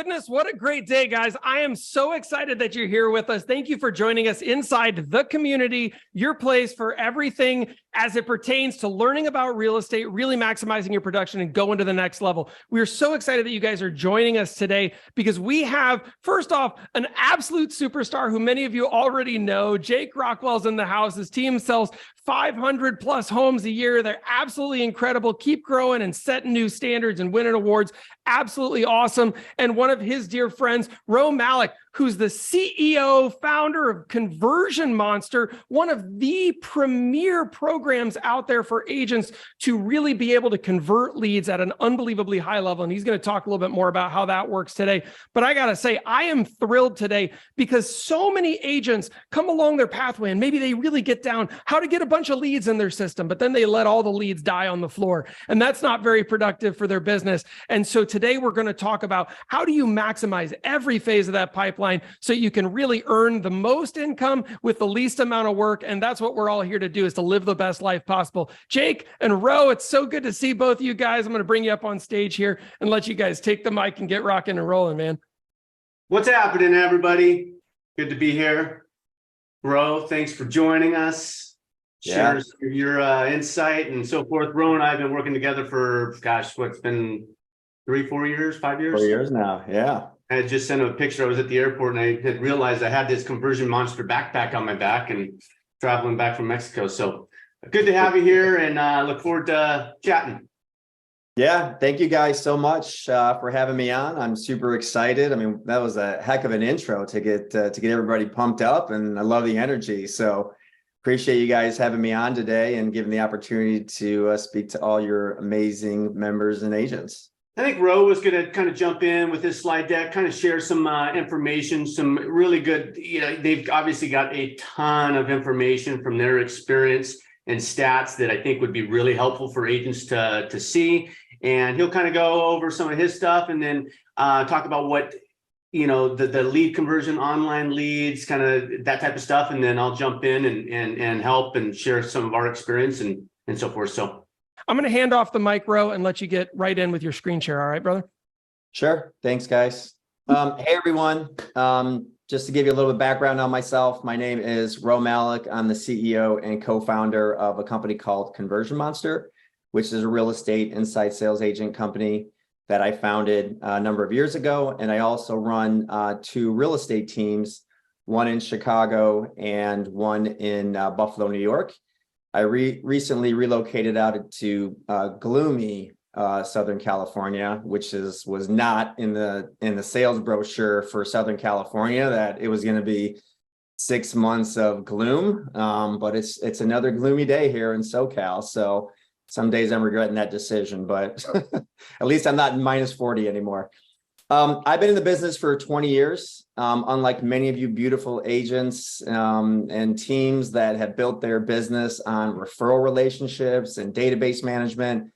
goodness, what a great day, guys. I am so excited that you're here with us. Thank you for joining us inside the community, your place for everything as it pertains to learning about real estate, really maximizing your production and going to the next level. We are so excited that you guys are joining us today because we have, first off, an absolute superstar who many of you already know. Jake Rockwell's in the house. His team sells 500 plus homes a year. They're absolutely incredible. Keep growing and setting new standards and winning awards. Absolutely awesome. And one of his dear friends, Malik, who's the CEO, founder of Conversion Monster, one of the premier programs out there for agents to really be able to convert leads at an unbelievably high level. And he's going to talk a little bit more about how that works today. But I got to say, I am thrilled today because so many agents come along their pathway and maybe they really get down how to get a bunch of leads in their system, but then they let all the leads die on the floor. And that's not very productive for their business. And so today we're going to talk about how do you maximize every phase of that pipeline so you can really earn the most income with the least amount of work. And that's what we're all here to do, is to live the best life possible. Jake and Ro, it's so good to see both of you guys. I'm going to bring you up on stage here and let you guys take the mic and get rocking and rolling, man. What's happening, everybody? Good to be here. Ro, thanks for joining us. Share your insight and so forth. Ro and I have been working together for, gosh, what's been 3-4 years, 5 years? 4 years now, yeah. I had just sent him a picture. I was at the airport and I had realized I had this Conversion Monster backpack on my back and traveling back from Mexico. So good to have you here and look forward to chatting. Yeah, thank you guys so much for having me on. I'm super excited. I mean, that was a heck of an intro to get everybody pumped up, and I love the energy. So appreciate you guys having me on today and giving the opportunity to speak to all your amazing members and agents. I think Ro was going to kind of jump in with this slide deck, kind of share some information, some really good, they've obviously got a ton of information from their experience and stats that I think would be really helpful for agents to see. And he'll kind of go over some of his stuff and then talk about what, the lead conversion, online leads, kind of that type of stuff. And then I'll jump in and help and share some of our experience and so forth. So I'm going to hand off the mic, Ro, and let you get right in with your screen share. All right, brother? Sure. Thanks, guys. Hey, everyone. Just to give you a little bit of background on myself, my name is Malik. I'm the CEO and co-founder of a company called Conversion Monster, which is a real estate inside sales agent company that I founded a number of years ago. And I also run 2 real estate teams, one in Chicago and one in Buffalo, New York. I recently relocated out to gloomy Southern California, which was not in the sales brochure for Southern California, that it was going to be 6 months of gloom. But it's another gloomy day here in SoCal. So some days I'm regretting that decision, but at least I'm not in -40 anymore. I've been in the business for 20 years. Unlike many of you beautiful agents and teams that have built their business on referral relationships and database management,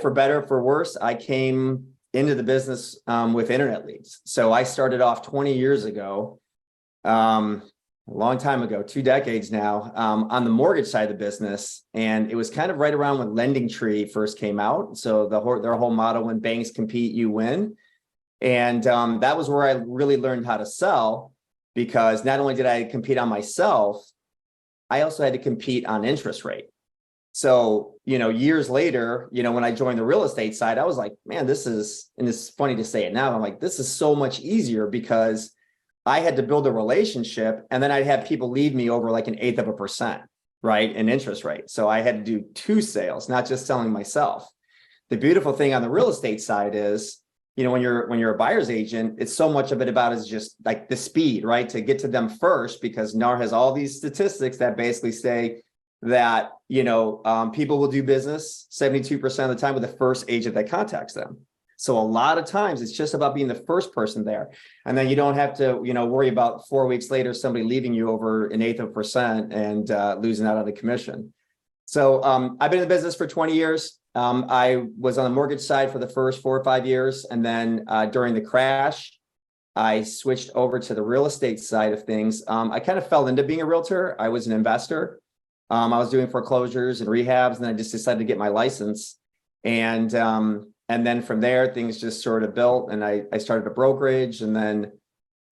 for better or for worse, I came into the business with internet leads. So I started off 20 years ago, a long time ago, 2 decades now, on the mortgage side of the business. And it was kind of right around when LendingTree first came out. So their whole motto, when banks compete, you win. And that was where I really learned how to sell, because not only did I compete on myself, I also had to compete on interest rate. So, years later, when I joined the real estate side, I was like, man, and it's funny to say it now, I'm like, this is so much easier because I had to build a relationship and then I'd have people leave me over like 1/8%, right, in interest rate. So I had to do 2 sales, not just selling myself. The beautiful thing on the real estate side is, when you're a buyer's agent, it's so much of it about is just like the speed, right? To get to them first, because NAR has all these statistics that basically say that, people will do business 72% of the time with the first agent that contacts them. So a lot of times it's just about being the first person there. And then you don't have to, worry about 4 weeks later, somebody leaving you over 1/8% and losing out on the commission. So I've been in the business for 20 years. I was on the mortgage side for the first 4 or 5 years. And then during the crash, I switched over to the real estate side of things. I kind of fell into being a realtor. I was an investor. I was doing foreclosures and rehabs, and then I just decided to get my license. And And then from there, things just sort of built, and I started a brokerage, and then,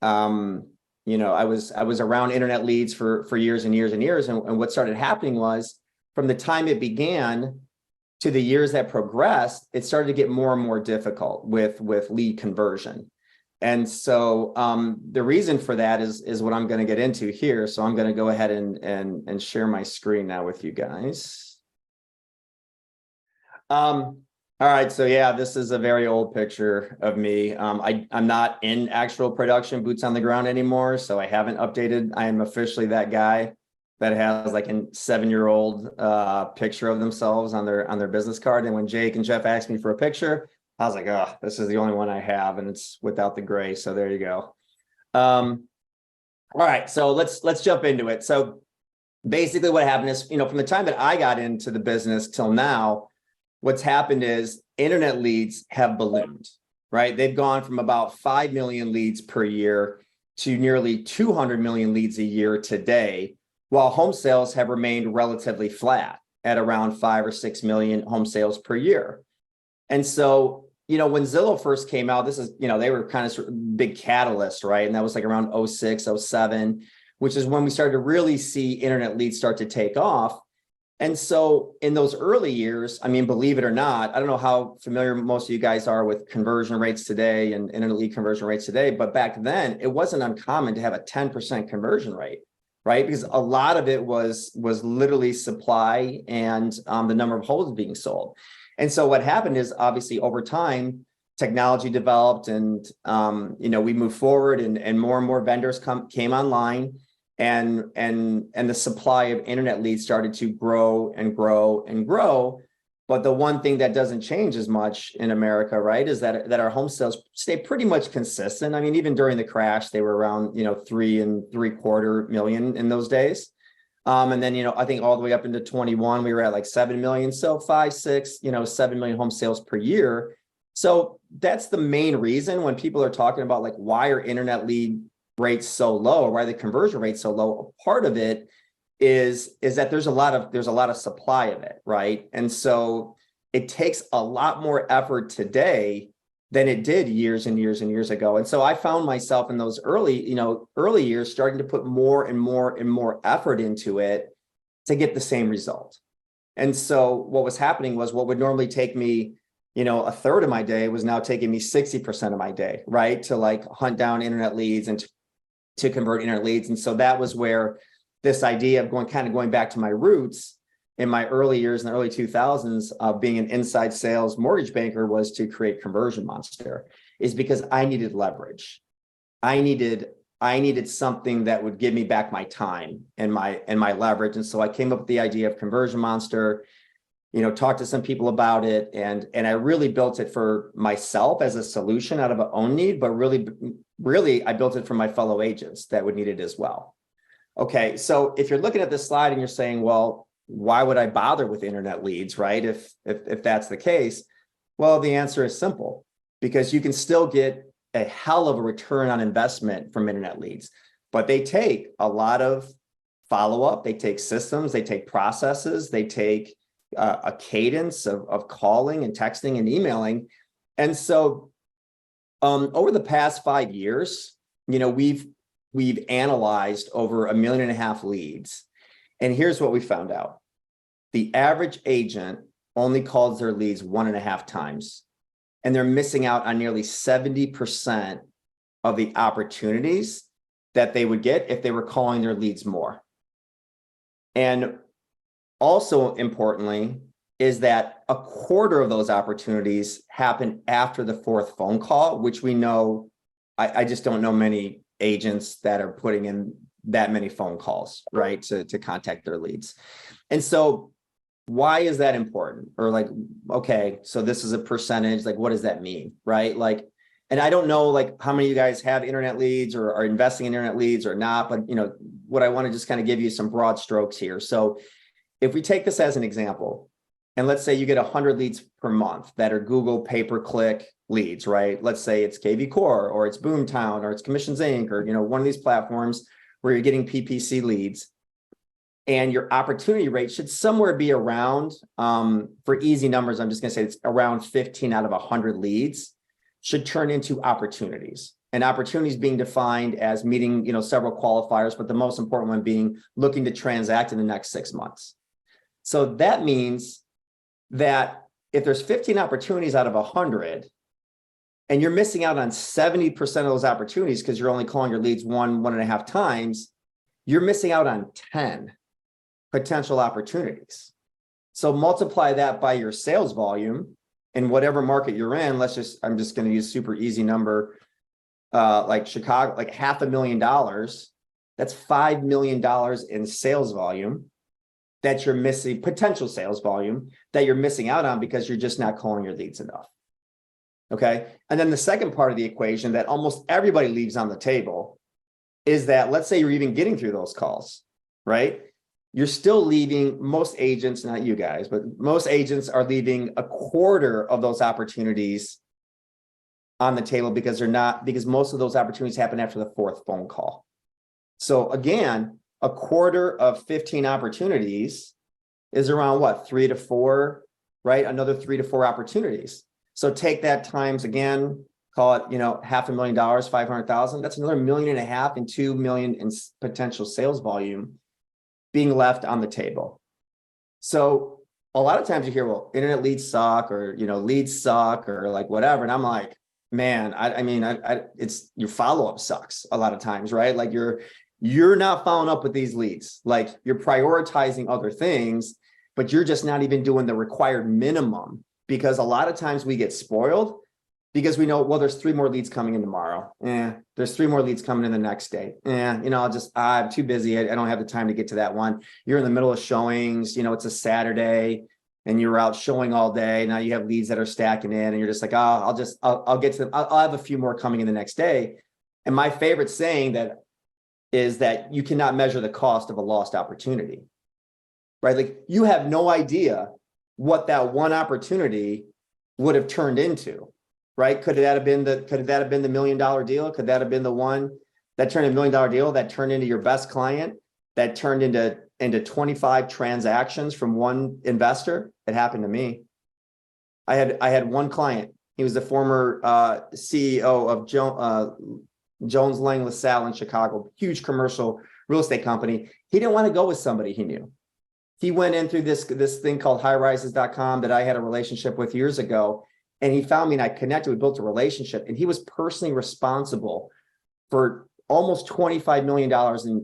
I was around internet leads for years and years and years. And what started happening was, from the time it began to the years that progressed, it started to get more and more difficult with lead conversion. And so the reason for that is what I'm going to get into here. So I'm going to go ahead and share my screen now with you guys. All right, so yeah, this is a very old picture of me. I'm not in actual production, boots on the ground anymore, so I haven't updated. I am officially that guy that has like a 7-year-old picture of themselves on their business card. And when Jake and Jeff asked me for a picture, I was like, oh, this is the only one I have, and it's without the gray. So there you go. All right, so let's jump into it. So basically, what happened is, from the time that I got into the business till now, what's happened is internet leads have ballooned, right? They've gone from about 5 million leads per year to nearly 200 million leads a year today, while home sales have remained relatively flat at around 5 or 6 million home sales per year. And so, when Zillow first came out, this is, they were kind of big catalyst, right? And that was like around 06, 07, which is when we started to really see internet leads start to take off. And so in those early years, I mean, believe it or not, I don't know how familiar most of you guys are with conversion rates today and internet lead conversion rates today, but back then it wasn't uncommon to have a 10% conversion rate, right? Because a lot of it was literally supply and the number of homes being sold. And so what happened is, obviously over time, technology developed, and we moved forward, and more vendors came online. And the supply of internet leads started to grow and grow and grow. But the one thing that doesn't change as much in America, right, is that our home sales stay pretty much consistent. I mean, even during the crash, they were around 3.75 million in those days. And then, I think all the way up into 21, we were at like 7 million. So 5, 6, 7 million home sales per year. So that's the main reason when people are talking about like, why are internet lead rates so low, or why are the conversion rates so low? Part of it is that there's a lot of supply of it, right? And so it takes a lot more effort today than it did years and years and years ago. And so I found myself in those early years starting to put more and more and more effort into it to get the same result. And so what was happening was, what would normally take me a third of my day was now taking me 60% of my day, right? To like hunt down internet leads and to convert internet leads. And so that was where this idea of going back to my roots in my early years, in the early 2000s, of being an inside sales mortgage banker, was to create Conversion Monster, is because I needed leverage. I needed something that would give me back my time and my leverage. And so I came up with the idea of Conversion Monster, talked to some people about it, and I really built it for myself as a solution out of my own need, but really I built it for my fellow agents that would need it as well. Okay, so if you're looking at this slide and you're saying, well, why would I bother with internet leads, right? If that's the case, well, the answer is simple: because you can still get a hell of a return on investment from internet leads, but they take a lot of follow-up, they take systems, they take processes, they take a cadence of calling and texting and emailing. And so over the past 5 years, we've analyzed over 1.5 million leads. And here's what we found out. The average agent only calls their leads 1.5 times, and they're missing out on nearly 70% of the opportunities that they would get if they were calling their leads more. And also importantly is that 1/4 of those opportunities happen after the 4th phone call, which we know, I just don't know many agents that are putting in that many phone calls, right, to contact their leads. And so why is that important? Or like, okay, so this is a percentage, like, what does that mean, right? Like, and I don't know like how many of you guys have internet leads or are investing in internet leads or not, but what I want to just kind of give you some broad strokes here. So if we take this as an example, and let's say you get 100 leads per month that are Google pay-per-click leads, right? Let's say it's KV Core, or it's Boomtown, or it's Commissions Inc., or one of these platforms where you're getting PPC leads. And your opportunity rate should somewhere be around, for easy numbers, I'm just going to say it's around 15 out of 100 leads should turn into opportunities. And opportunities being defined as meeting, several qualifiers, but the most important one being looking to transact in the next 6 months. So that means that if there's 15 opportunities out of 100, and you're missing out on 70% of those opportunities because you're only calling your leads 1.5 times, you're missing out on 10 potential opportunities. So multiply that by your sales volume in whatever market you're in. I'm just going to use super easy number, like Chicago, like $500,000. That's $5 million in sales volume that you're missing, potential sales volume that you're missing out on because you're just not calling your leads enough. Okay. And then the second part of the equation that almost everybody leaves on the table is that, let's say you're even getting through those calls, right? You're still leaving, most agents, not you guys, but most agents are leaving a quarter of those opportunities on the table because most of those opportunities happen after the fourth phone call. So again, a quarter of 15 opportunities is around what, 3 to 4, right? Another 3 to 4 opportunities. So take that times, again, call it, $500,000, 500,000. That's another $1.5 million and $2 million in potential sales volume being left on the table. So a lot of times you hear, well, internet leads suck, or, leads suck, or like whatever. And I'm like, man, it's your follow-up sucks a lot of times, right? Like you're not following up with these leads. Like you're prioritizing other things, but you're just not even doing the required minimum, because a lot of times we get spoiled because we know, well, there's 3 more leads coming in tomorrow. There's 3 more leads coming in the next day. I'm too busy. I don't have the time to get to that one. You're in the middle of showings, it's a Saturday and you're out showing all day. Now you have leads that are stacking in and you're just like, I'll get to them. I'll have a few more coming in the next day. And my favorite saying is that you cannot measure the cost of a lost opportunity, right? Like you have no idea what that one opportunity would have turned into, right? Could that have been the $1 million deal? Could that have been the one that turned $1 million deal that turned into your best client, that turned into 25 transactions from one investor? It happened to me. I had one client. He was the former CEO of Jones Lang LaSalle in Chicago, huge commercial real estate company. He didn't want to go with somebody he knew. He went in through this thing called highrises.com that I had a relationship with years ago. And he found me and I connected. We built a relationship, and he was personally responsible for almost $25 million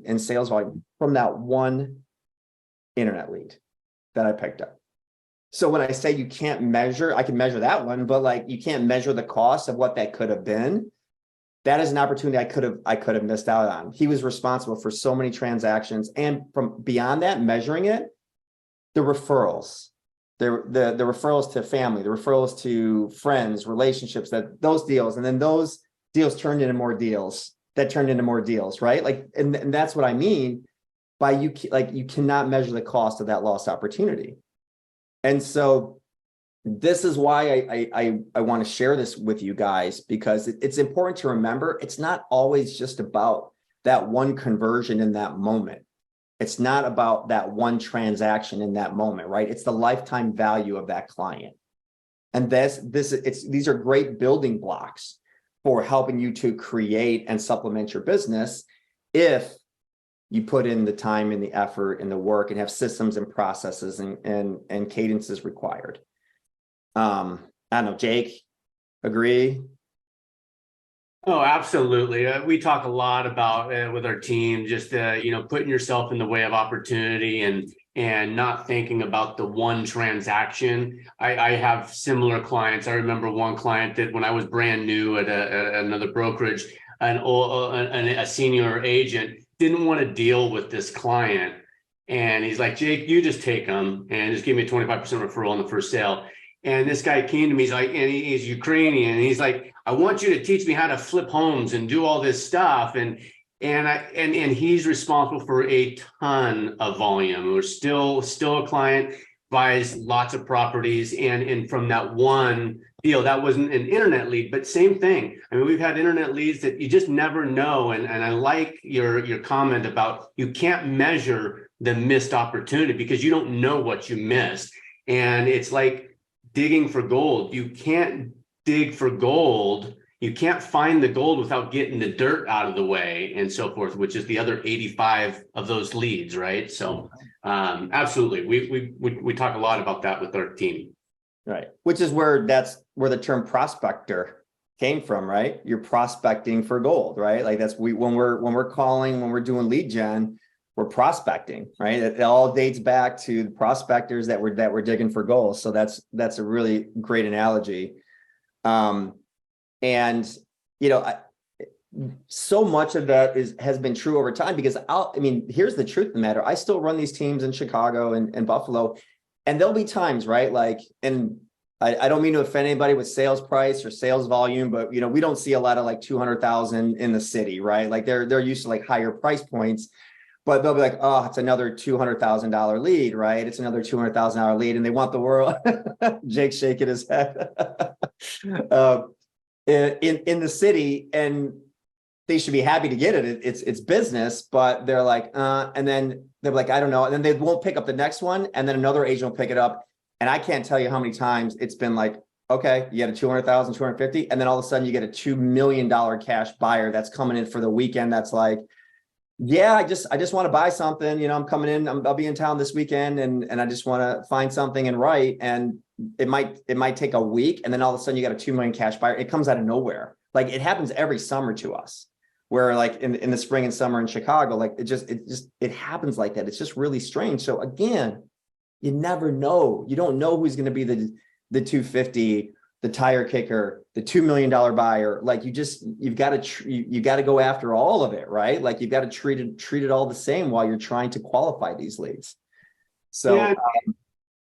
in sales volume from that one internet lead that I picked up. So when I say you can't measure, I can measure that one, but like you can't measure the cost of what that could have been. That is an opportunity I could have missed out on. He was responsible for so many transactions, and from beyond that, measuring it, the referrals, the referrals to family, the referrals to friends, relationships, those deals, and then those deals turned into more deals that turned into more deals, right? Like, and that's what I mean by you cannot measure the cost of that lost opportunity. And so this is why I want to share this with you guys, because it's important to remember it's not always just about that one conversion in that moment. It's not about that one transaction in that moment, right? It's the lifetime value of that client. And these are great building blocks for helping you to create and supplement your business if you put in the time and the effort and the work and have systems and processes and cadences required. I don't know, Jake, agree? Oh, absolutely. We talk a lot about with our team, just putting yourself in the way of opportunity and not thinking about the one transaction. I have similar clients. I remember one client that when I was brand new at another brokerage, a senior agent didn't want to deal with this client, and he's like, Jake, you just take them and just give me a 25% referral on the first sale. And this guy came to me, he's Ukrainian, and he's like, I want you to teach me how to flip homes and do all this stuff. And he's responsible for a ton of volume. We're still a client, buys lots of properties. And from that one deal, that wasn't an internet lead, but same thing. I mean, we've had internet leads that you just never know. And I like your comment about you can't measure the missed opportunity because you don't know what you missed. And it's like digging for gold. You can't dig for gold. You can't find the gold without getting the dirt out of the way and so forth, which is the other 85 of those leads, right? So absolutely. We talk a lot about that with our team. Right. Which is that's where the term prospector came from, right? You're prospecting for gold, right? Like when we're calling, when we're doing lead gen, we're prospecting, right? It all dates back to the prospectors that we're digging for gold. So that's a really great analogy. And so much of that has been true over time because here's the truth of the matter. I still run these teams in Chicago and Buffalo, and there'll be times, right? Like, and I don't mean to offend anybody with sales price or sales volume, but we don't see a lot of like 200,000 in the city, right? Like they're used to like higher price points, but they'll be like, oh, it's another $200,000 lead, right? It's another $200,000 lead, and they want the world. Jake's shaking his head. In the city, and they should be happy to get it. It's business, but they're like, and then they're like, I don't know. And then they won't pick up the next one. And then another agent will pick it up. And I can't tell you how many times it's been like, okay, you get a 200,000, 250. And then all of a sudden you get a $2 million cash buyer that's coming in for the weekend. That's like, yeah, I just want to buy something. I'm coming in, I'll be in town this weekend and I just want to find something and write. And it might take a week. And then all of a sudden you got a 2 million cash buyer. It comes out of nowhere. Like it happens every summer to us, where like in the spring and summer in Chicago, like it happens like that. It's just really strange. So again, you never know. You don't know who's going to be the 250, the tire kicker, the $2 million buyer. Like you've got to go after all of it, right? Like you've got to treat it all the same while you're trying to qualify these leads. So yeah.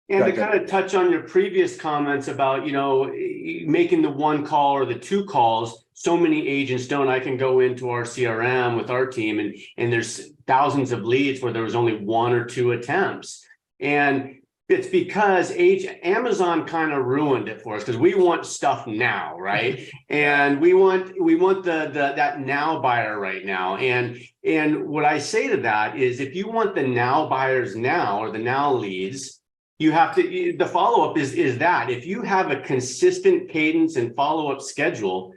And to kind of touch on your previous comments about, making the one call or the two calls, so many agents don't. I can go into our CRM with our team and there's thousands of leads where there was only one or two attempts. And it's because Amazon kind of ruined it for us because we want stuff now, right? And we want that now buyer right now. And what I say to that is if you want the now buyers now or the now leads, you have to, the follow-up is that if you have a consistent cadence and follow-up schedule,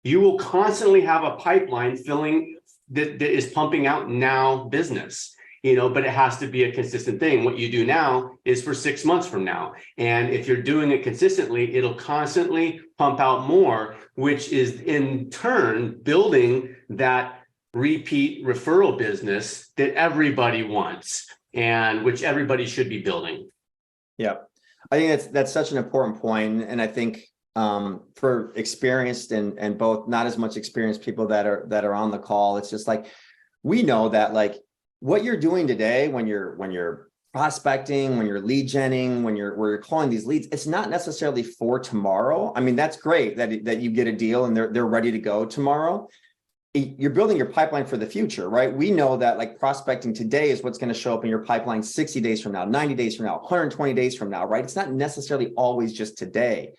you will constantly have a pipeline filling that is pumping out now business, but it has to be a consistent thing. What you do now is for 6 months from now. And if you're doing it consistently, it'll constantly pump out more, which is in turn building that repeat referral business that everybody wants and which everybody should be building. Yeah, I think that's such an important point. And I think for experienced and both not as much experienced people that are on the call, it's just like, we know that like what you're doing today when you're prospecting, when you're lead genning, when you're calling these leads, it's not necessarily for tomorrow. I mean, that's great that you get a deal and they're ready to go tomorrow. You're building your pipeline for the future, right? We know that like prospecting today is what's going to show up in your pipeline 60 days from now, 90 days from now, 120 days from now, right? It's not necessarily always just today,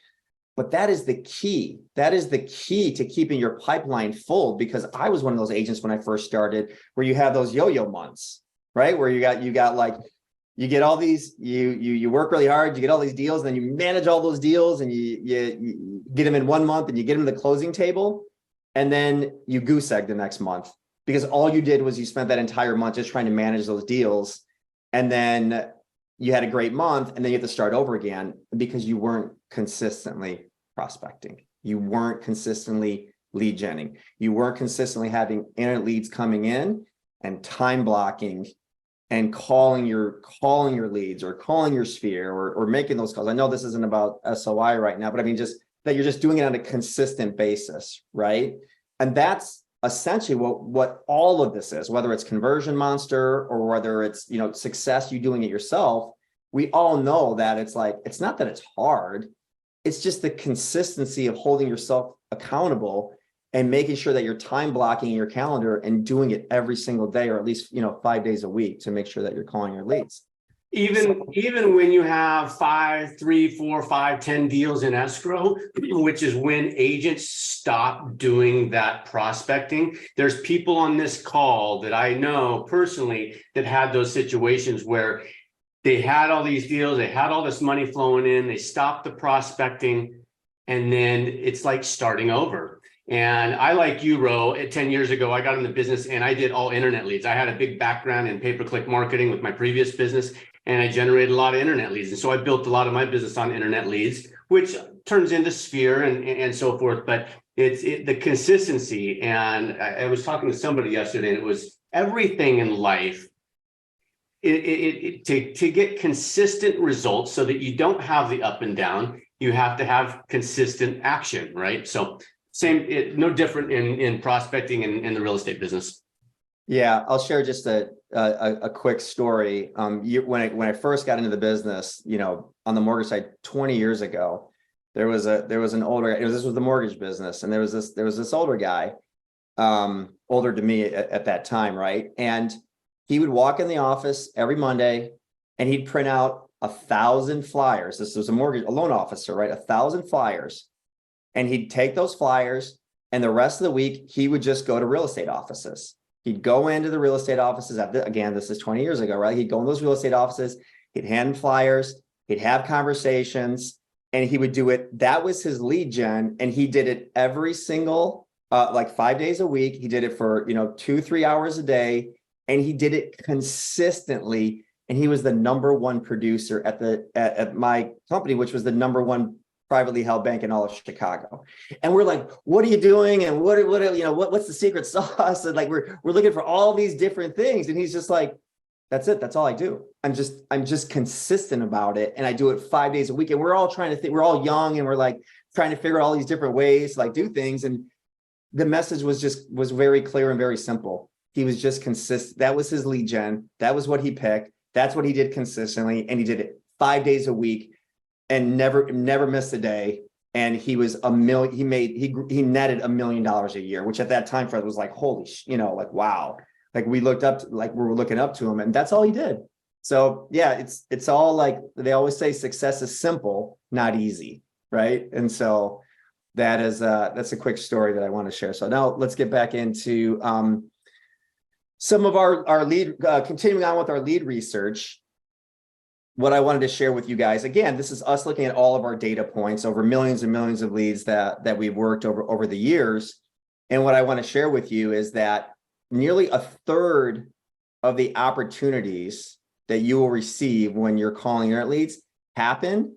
but that is the key. That is the key to keeping your pipeline full, because I was one of those agents when I first started where you have those yo-yo months, right? Where you got like, you get all these, you work really hard, you get all these deals, and then you manage all those deals and you get them in 1 month and you get them to the closing table. And then you goose egg the next month because all you did was you spent that entire month just trying to manage those deals. And then you had a great month and then you have to start over again because you weren't consistently prospecting. You weren't consistently lead genning. You weren't consistently having internet leads coming in and time blocking and calling your leads or calling your sphere or making those calls. I know this isn't about SOI right now, but I mean, just that you're just doing it on a consistent basis, right? And that's essentially what all of this is, whether it's Conversion Monster or whether it's, success, you doing it yourself. We all know that it's like, it's not that it's hard. It's just the consistency of holding yourself accountable and making sure that you're time blocking your calendar and doing it every single day, or at least, 5 days a week to make sure that you're calling your leads. Even when you have 5, 3, 4, 5, 10 deals in escrow, which is when agents stop doing that prospecting. There's people on this call that I know personally that had those situations where they had all these deals, they had all this money flowing in, they stopped the prospecting, and then it's like starting over. And I, like you, Ro, 10 years ago, I got in the business and I did all internet leads. I had a big background in pay-per-click marketing with my previous business, and I generated a lot of internet leads. And so I built a lot of my business on internet leads, which turns into Sphere and so forth. But it's the consistency. And I was talking to somebody yesterday, and it was everything in life. To get consistent results so that you don't have the up and down, you have to have consistent action, right? So no different in prospecting and in the real estate business. Yeah, I'll share just a quick story. When I first got into the business, on the mortgage side 20 years ago, there was an older, this was the mortgage business, and there was this older guy, older to me at that time, right? And he would walk in the office every Monday and he'd print out 1,000 flyers. This was a loan officer, right? 1,000 flyers. And he'd take those flyers, and the rest of the week, he would just go to real estate offices. He'd go into the real estate offices. Again, this is 20 years ago, right? He'd go in those real estate offices, he'd hand flyers, he'd have conversations, and he would do it. That was his lead gen. And he did it every single, like 5 days a week. He did it for, 2-3 hours a day. And he did it consistently. And he was the number one producer at my company, which was the number one privately held bank in all of Chicago. And we're like, what are you doing? And what's the secret sauce? And like, we're looking for all these different things. And he's just like, that's it. That's all I do. I'm just consistent about it. And I do it 5 days a week. And we're all trying to think, we're all young, and we're like trying to figure out all these different ways to like do things. And the message was very clear and very simple. He was just consistent. That was his lead gen. That was what he picked. That's what he did consistently. And he did it 5 days a week and never missed a day. And he was he netted $1 million a year, which at that time for us was like, holy, like, wow. Like we were looking up to him, and that's all he did. So yeah, it's all like, they always say success is simple, not easy. Right. And so that's a quick story that I want to share. So now let's get back into, some of our lead, continuing on with our lead research. What I wanted to share with you guys, again, this is us looking at all of our data points over millions and millions of leads that we've worked over the years. And what I want to share with you is that nearly a third of the opportunities that you will receive when you're calling your leads happen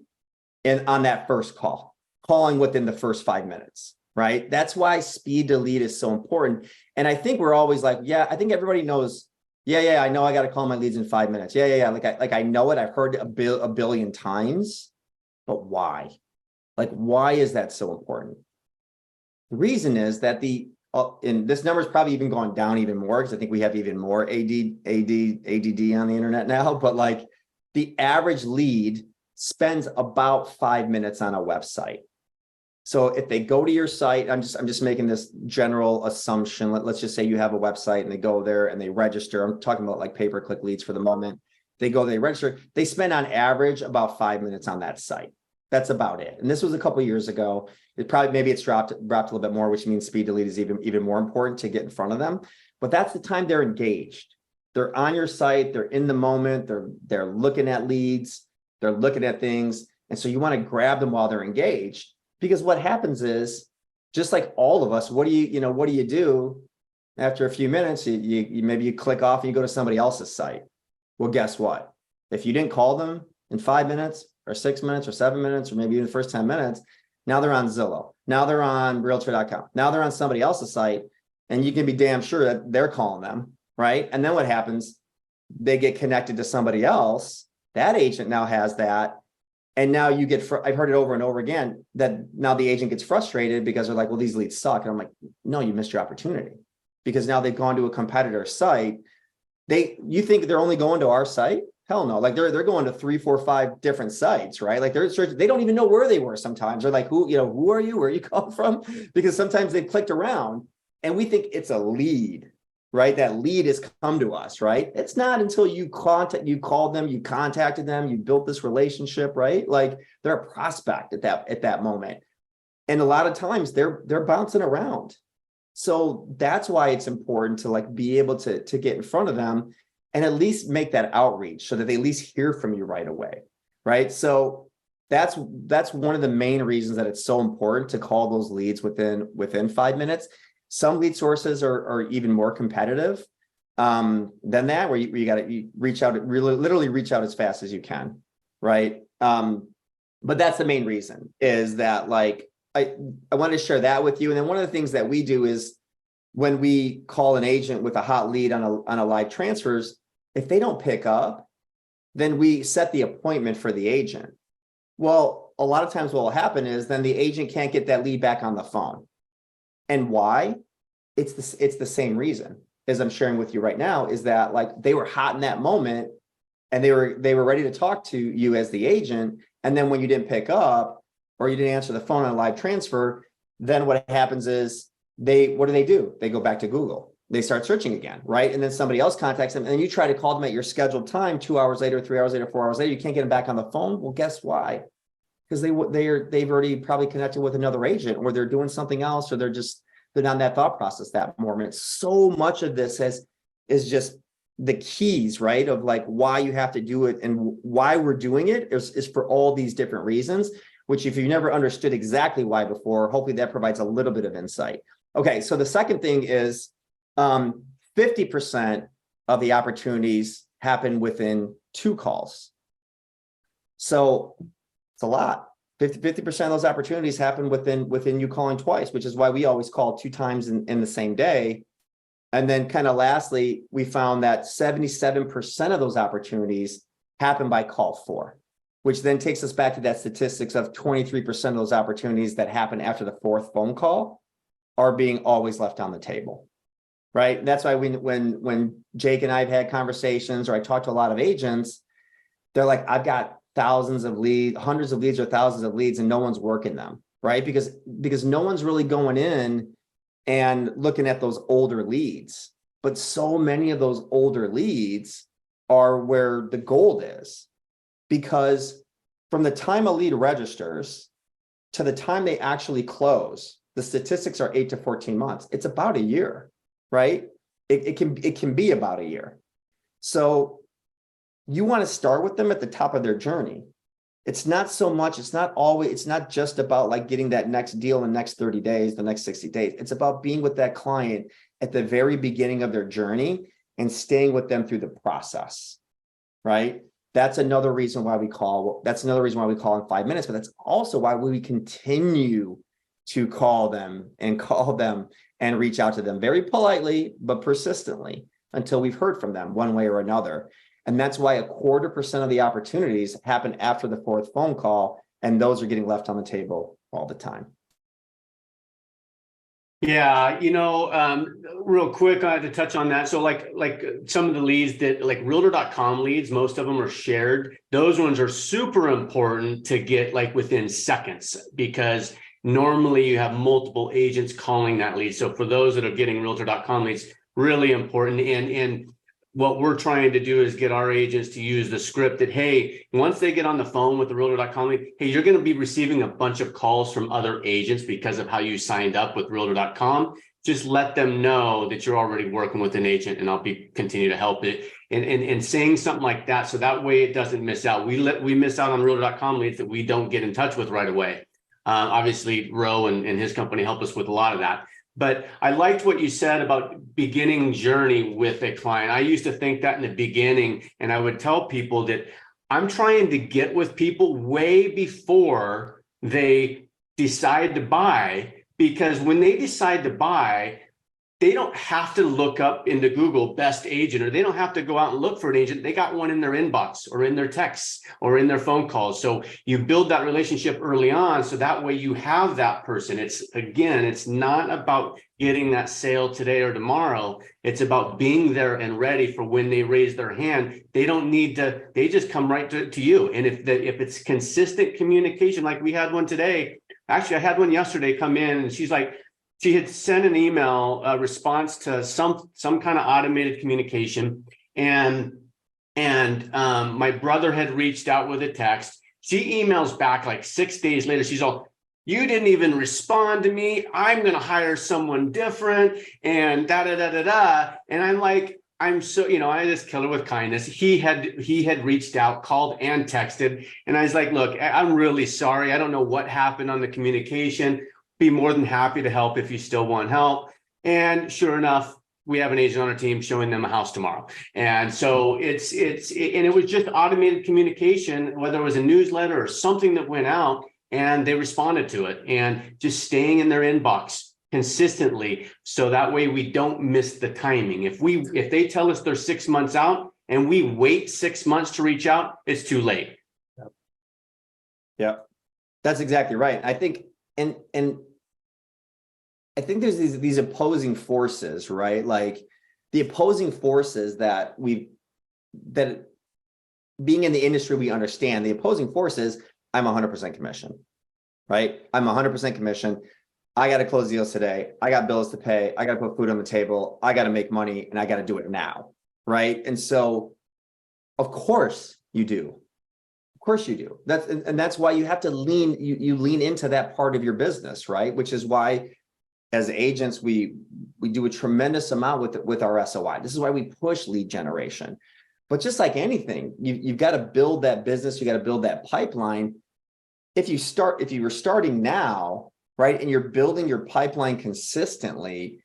on that first call, calling within the first 5 minutes. Right? That's why speed to lead is so important. And I think we're always like, yeah, I think everybody knows. Yeah, I know I got to call my leads in 5 minutes. Yeah. Like I know it. I've heard a billion times, but why? Like, why is that so important? The reason is that and this number is probably even gone down even more, because I think we have even more ADD on the internet now, but like the average lead spends about 5 minutes on a website. So if they go to your site, I'm just making this general assumption. Let's just say you have a website and they go there and they register. I'm talking about like pay-per-click leads for the moment. They register. They spend on average about 5 minutes on that site. That's about it. And this was a couple of years ago. Maybe it's dropped a little bit more, which means speed to lead is even more important to get in front of them. But that's the time they're engaged. They're on your site. They're in the moment. They're looking at leads. They're looking at things. And so you want to grab them while they're engaged. Because what happens is, just like all of us, what do you do after a few minutes? You maybe you click off and you go to somebody else's site. Well, guess what? If you didn't call them in 5 minutes or 6 minutes or 7 minutes, or maybe even the first 10 minutes, now they're on Zillow. Now they're on realtor.com. Now they're on somebody else's site, and you can be damn sure that they're calling them, right? And then what happens? They get connected to somebody else. That agent now has that. And now you get, I've heard it over and over again, that now the agent gets frustrated because they're like, well, these leads suck. And I'm like, no, you missed your opportunity, because now they've gone to a competitor's site. You think they're only going to our site? Hell no. Like they're going to 3, 4, 5 different sites, right? Like they don't even know where they were sometimes. They're like, who are you? Where are you come from? Because sometimes they've clicked around, and we think it's a lead, right? That lead has come to us, right? It's not until you called them, you contacted them, you built this relationship, right? Like they're a prospect at that moment. And a lot of times they're bouncing around. So that's why it's important to like be able to get in front of them and at least make that outreach so that they at least hear from you right away, right? So that's one of the main reasons that it's so important to call those leads within 5 minutes. Some lead sources are even more competitive than that, where you got to reach out, literally reach out as fast as you can, right? But that's the main reason, is that like I want to share that with you. And then one of the things that we do is when we call an agent with a hot lead on a live transfers, if they don't pick up, then we set the appointment for the agent. Well, a lot of times what will happen is then the agent can't get that lead back on the phone. And why? It's the same reason as I'm sharing with you right now, is that like they were hot in that moment and they were ready to talk to you as the agent. And then when you didn't pick up or you didn't answer the phone on a live transfer, then what happens is what do? They go back to Google. They start searching again, right? And then somebody else contacts them and then you try to call them at your scheduled time, 2 hours later, 3 hours later, 4 hours later, you can't get them back on the phone. Well, guess why? Because they've already probably connected with another agent, or they're doing something else, or they're not in that thought process that moment. So much of this is just the keys, right? Of like why you have to do it and why we're doing it is for all these different reasons, which if you've never understood exactly why before, hopefully that provides a little bit of insight. Okay, so the second thing is 50% of the opportunities happen within 2 calls. So it's a lot. 50% of those opportunities happen within you calling twice, which is why we always call 2 times in the same day. And then kind of lastly, we found that 77% of those opportunities happen by call 4, which then takes us back to that statistics of 23% of those opportunities that happen after the 4th phone call are being always left on the table, right? And that's why when Jake and I have had conversations, or I talk to a lot of agents, they're like, I've got thousands of leads, hundreds of leads or thousands of leads, and no one's working them, right? Because no one's really going in and looking at those older leads. But so many of those older leads are where the gold is, because from the time a lead registers to the time they actually close, the statistics are 8 to 14 months. It's about a year, right? It can be about a year. So you want to start with them at the top of their journey. It's not just about like getting that next deal in the next 30 days, the next 60 days. It's about being with that client at the very beginning of their journey and staying with them through the process, right? That's another reason why we call in 5 minutes, but that's also why we continue to call them and reach out to them very politely, but persistently until we've heard from them one way or another. And that's why 1/4% of the opportunities happen after the 4th phone call, and those are getting left on the table all the time. Yeah, real quick, I had to touch on that. So like some of the leads that like realtor.com leads, most of them are shared. Those ones are super important to get like within seconds, because normally you have multiple agents calling that lead. So for those that are getting realtor.com leads, really important. And what we're trying to do is get our agents to use the script that, hey, once they get on the phone with the realtor.com lead, hey, you're going to be receiving a bunch of calls from other agents because of how you signed up with realtor.com. Just let them know that you're already working with an agent, and I'll continue to help it. And saying something like that, so that way it doesn't miss out. We miss out on realtor.com leads that we don't get in touch with right away. Obviously, Ro and his company help us with a lot of that. But I liked what you said about beginning journey with a client. I used to think that in the beginning, and I would tell people that I'm trying to get with people way before they decide to buy, because when they decide to buy, they don't have to look up into Google best agent, or they don't have to go out and look for an agent. They got one in their inbox or in their texts or in their phone calls. So you build that relationship early on, so that way you have that person. It's not about getting that sale today or tomorrow. It's about being there and ready for when they raise their hand. They don't need to, they just come right to you. And if it's consistent communication, like we had one today, actually I had one yesterday come in and she's like, she had sent an email response to some kind of automated communication, and my brother had reached out with a text. She emails back like 6 days later. She's all, "You didn't even respond to me. I'm going to hire someone different," and da da da da da. And I'm like, I'm so, I just killed her with kindness. He had reached out, called and texted, and I was like, "Look, I'm really sorry. I don't know what happened on the communication. Be more than happy to help if you still want help." And sure enough, we have an agent on our team showing them a house tomorrow. And so it was just automated communication, whether it was a newsletter or something that went out, and they responded to it, and just staying in their inbox consistently. So that way we don't miss the timing. If they tell us they're 6 months out and we wait 6 months to reach out, it's too late. Yep. That's exactly right. I think, and I think there's these opposing forces, right? Like the opposing forces that being in the industry, we understand the opposing forces. I'm 100% commission, right? I'm 100% commission. I got to close deals today. I got bills to pay. I got to put food on the table. I got to make money, and I got to do it now, right? And so, of course you do. Of course you do. That's why you have to you lean into that part of your business, right? Which is why, as agents, we do a tremendous amount with our SOI. This is why we push lead generation. But just like anything, you've got to build that business. You got to build that pipeline. If you were starting now, right, and you're building your pipeline consistently,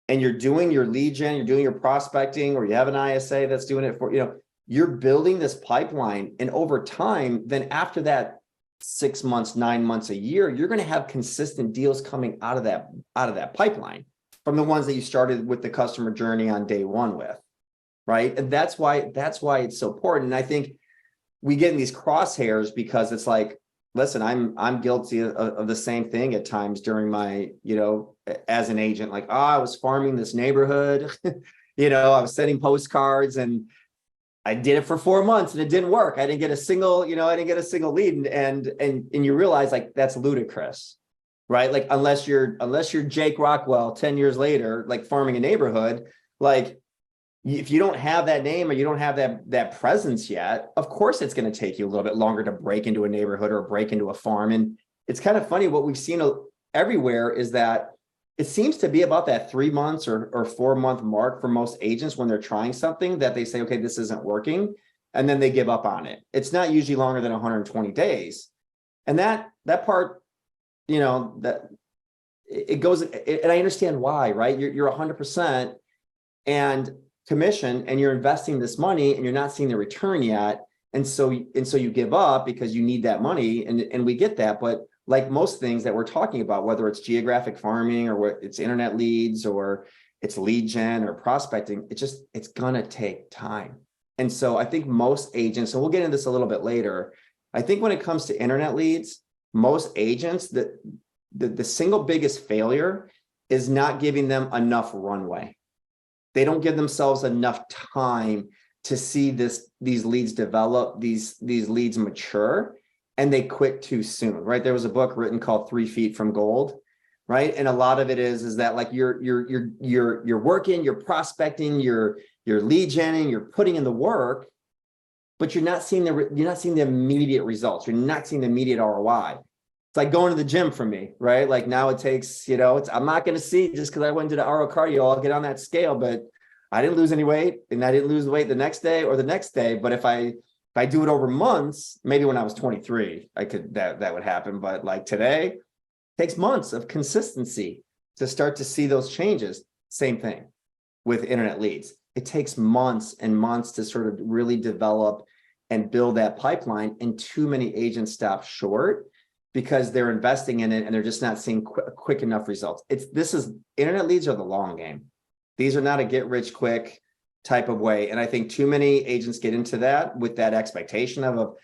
and you're doing your lead gen, you're doing your prospecting, or you have an ISA that's doing it for, you're building this pipeline, and over time, then after that 6 months, 9 months, a year, you're going to have consistent deals coming out of that pipeline from the ones that you started with the customer journey on day one with, right? And that's why it's so important. And I think we get in these crosshairs because it's like, listen, I'm guilty of the same thing at times during my, as an agent, like, I was farming this neighborhood, I was sending postcards, and I did it for 4 months and it didn't work. I didn't get a single lead. And you realize, like, that's ludicrous, right? Like, unless you're Jake Rockwell 10 years later, like farming a neighborhood, like, if you don't have that name or you don't have that presence yet, of course it's going to take you a little bit longer to break into a neighborhood or break into a farm. And it's kind of funny, what we've seen everywhere is that it seems to be about that 3 months or 4 month mark for most agents when they're trying something that they say, okay, this isn't working, and then they give up on it. It's not usually longer than 120 days. And that part, that it goes, and I understand why, right? You're 100% and commission, and you're investing this money and you're not seeing the return yet. And so you give up because you need that money, and we get that. But like most things that we're talking about, whether it's geographic farming or it's internet leads or it's lead gen or prospecting, it's gonna take time. And so I think most agents, and we'll get into this a little bit later, I think when it comes to internet leads, most agents, the single biggest failure is not giving them enough runway. They don't give themselves enough time to see these leads develop, these leads mature, and they quit too soon, right? There was a book written called 3 Feet from Gold, right? And a lot of it is that, like, you're working, you're prospecting, you're lead genning, you're putting in the work, but you're not seeing the immediate results. You're not seeing the immediate ROI. It's like going to the gym for me, right? Like, now it takes, I'm not going to see, just because I went to the RO cardio, I'll get on that scale, but I didn't lose any weight, and I didn't lose the weight the next day or the next day. But if I do it over months, maybe when I was 23, that would happen. But like today, it takes months of consistency to start to see those changes. Same thing with internet leads. It takes months and months to sort of really develop and build that pipeline. And too many agents stop short because they're investing in it and they're just not seeing quick enough results. Internet leads are the long game. These are not a get rich quick type of way. And I think too many agents get into that with that expectation of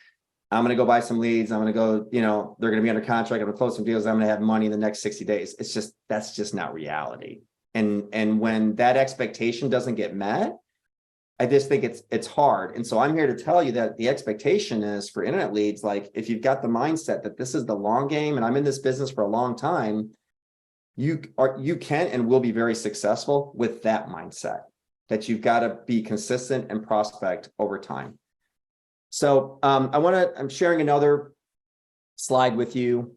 I'm going to go buy some leads. I'm going to go, they're going to be under contract. I'm going to close some deals. I'm going to have money in the next 60 days. That's just not reality. And when that expectation doesn't get met, I just think it's hard. And so I'm here to tell you that the expectation is for internet leads, like, if you've got the mindset that this is the long game and I'm in this business for a long time, you can and will be very successful with that mindset, that you've got to be consistent and prospect over time. So I'm sharing another slide with you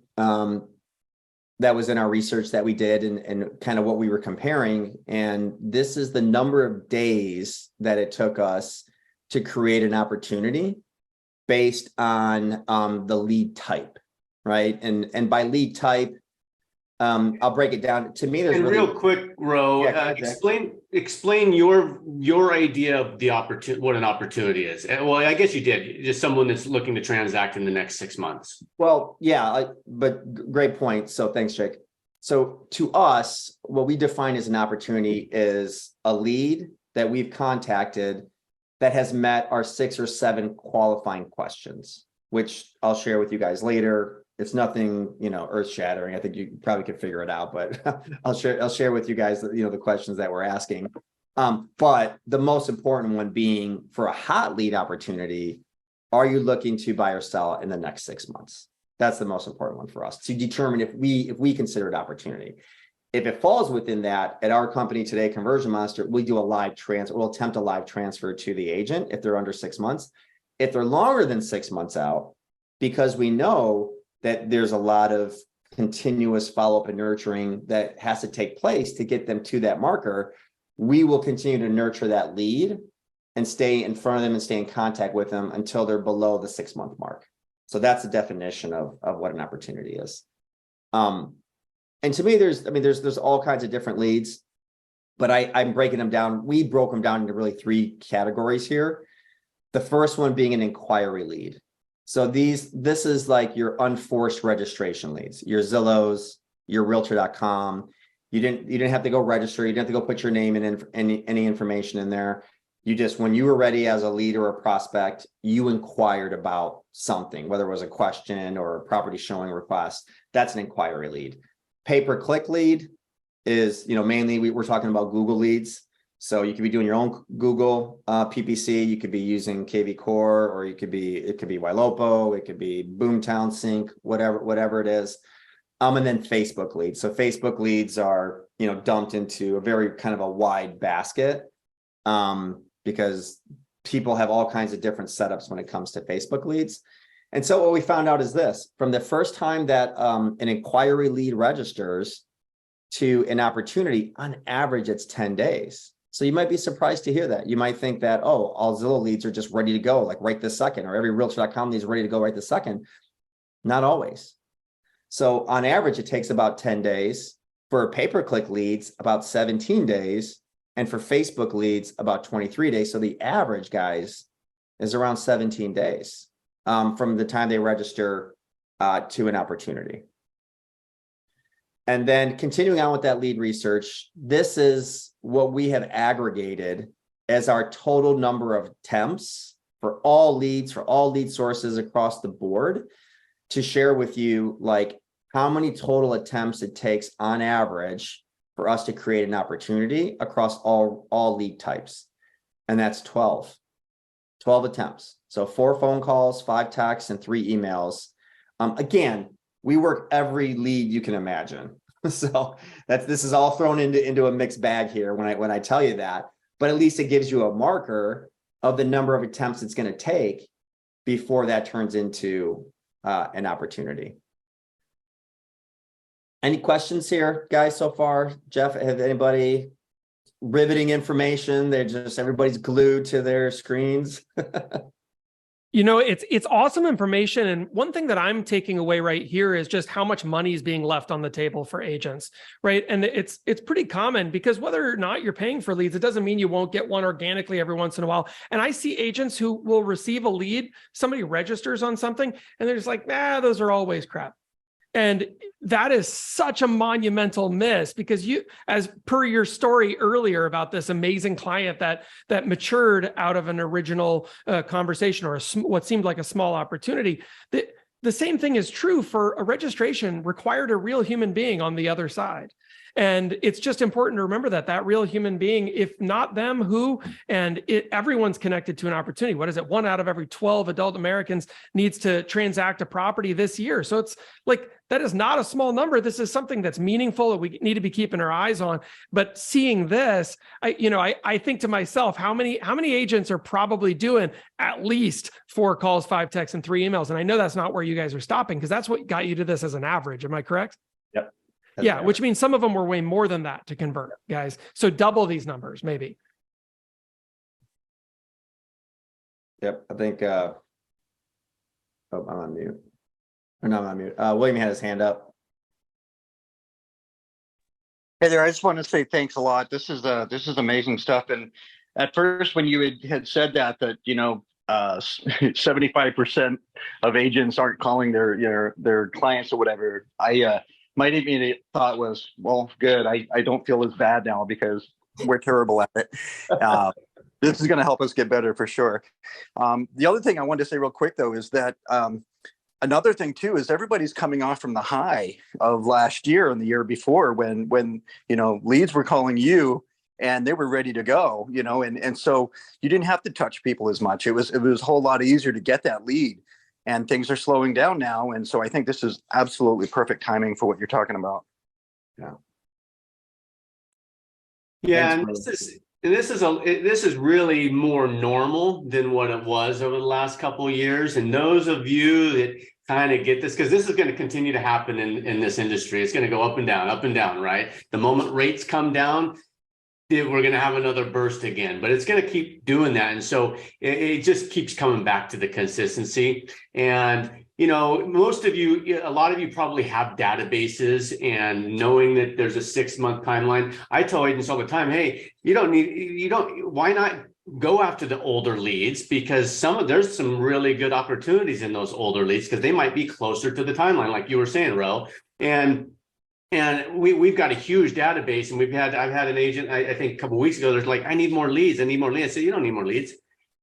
that was in our research that we did and kind of what we were comparing. And this is the number of days that it took us to create an opportunity based on the lead type, right? And by lead type, I'll break it down. To me, there's And really, real quick, Ro, Yeah, explain your idea of the opportunity, what an opportunity is. Well, I guess you did. Just someone that's looking to transact in the next 6 months. well, yeah, but great point. So thanks, Jake. So to us, what we define as an opportunity is a lead that we've contacted that has met our 6 or 7 qualifying questions, which I'll share with you guys later. It's nothing, earth shattering. I think you probably could figure it out, but I'll share with you guys, the questions that we're asking. But the most important one being, for a hot lead opportunity, are you looking to buy or sell in the next 6 months? That's the most important one for us to determine if we consider it opportunity. If it falls within that, at our company today, Conversion Monster, we do a live transfer. We'll attempt a live transfer to the agent if they're under 6 months. If they're longer than 6 months out, because we know that there's a lot of continuous follow-up and nurturing that has to take place to get them to that marker, we will continue to nurture that lead and stay in front of them and stay in contact with them until they're below the 6 month mark. So that's the definition of what an opportunity is. And to me, there's all kinds of different leads, but I'm breaking them down. We broke them down into really 3 categories here. The first one being an inquiry lead. So this is like your unforced registration leads, your Zillows, your realtor.com. You didn't have to go register. You didn't have to go put your name and any information in there. You just, when you were ready as a lead or a prospect, you inquired about something, whether it was a question or a property showing request. That's an inquiry lead. Pay-per-click lead is, mainly we're talking about Google leads. So you could be doing your own Google PPC. You could be using KV Core, or it could be Ylopo, it could be Boomtown Sync, whatever it is. And then Facebook leads. So Facebook leads are, dumped into a very kind of a wide basket because people have all kinds of different setups when it comes to Facebook leads. And so what we found out is this: from the first time that an inquiry lead registers to an opportunity, on average, it's 10 days. So you might be surprised to hear that. You might think that, oh, all Zillow leads are just ready to go, like right this second, or every realtor.com lead is ready to go right this second. Not always. So on average, it takes about 10 days. For pay-per-click leads, about 17 days. And for Facebook leads, about 23 days. So the average, guys, is around 17 days from the time they register to an opportunity. And then continuing on with that lead research, this is what we have aggregated as our total number of attempts for all leads, for all lead sources across the board, to share with you like how many total attempts it takes on average for us to create an opportunity across all lead types. And that's 12 attempts. So 4 phone calls, 5 texts, and 3 emails. Again, we work every lead you can imagine. So this is all thrown into a mixed bag here when I tell you that, but at least it gives you a marker of the number of attempts it's going to take before that turns into an opportunity. Any questions here, guys, so far? Jeff, have anybody riveting information? Everybody's glued to their screens. It's awesome information. And one thing that I'm taking away right here is just how much money is being left on the table for agents, right? And it's pretty common, because whether or not you're paying for leads, it doesn't mean you won't get one organically every once in a while. And I see agents who will receive a lead, somebody registers on something, and they're just like, those are always crap. And that is such a monumental miss, because you, as per your story earlier about this amazing client that matured out of an original conversation, or what seemed like a small opportunity, the same thing is true for a registration required a real human being on the other side. And it's just important to remember that real human being, if not them, who? And everyone's connected to an opportunity. What is it? 1 out of every 12 adult Americans needs to transact a property this year. So it's like, that is not a small number. This is something that's meaningful that we need to be keeping our eyes on. But seeing this, I think to myself, how many agents are probably doing at least 4 calls, 5 texts, and 3 emails? And I know that's not where you guys are stopping, because that's what got you to this as an average. Am I correct? Yep. Yeah, which means some of them were way more than that to convert, guys. So double these numbers, maybe. Yep. I think, I'm on mute. Or not on mute. William had his hand up. Hey there, I just want to say thanks a lot. This is amazing stuff. And at first, when you had said that 75% of agents aren't calling their clients or whatever, my immediate thought was, well, good. I don't feel as bad now because we're terrible at it. This is going to help us get better for sure. The other thing I wanted to say real quick though is that another thing too is everybody's coming off from the high of last year and the year before when leads were calling you and they were ready to go, and so you didn't have to touch people as much. It was a whole lot easier to get that lead, and things are slowing down now. And so I think this is absolutely perfect timing for what you're talking about. Yeah. And this is really more normal than what it was over the last couple of years. And those of you that kind of get this, because this is going to continue to happen in this industry. It's going to go up and down, right? The moment rates come down, we're going to have another burst again, but it's going to keep doing that. And so it just keeps coming back to the consistency. And most of you, a lot of you probably have databases, and knowing that there's a 6-month timeline. I tell agents all the time, hey, why not go after the older leads? Because there's some really good opportunities in those older leads, because they might be closer to the timeline, like you were saying, Ro. And we've got a huge database, and I've had an agent, I think a couple of weeks ago, there's like, I need more leads. I said, you don't need more leads.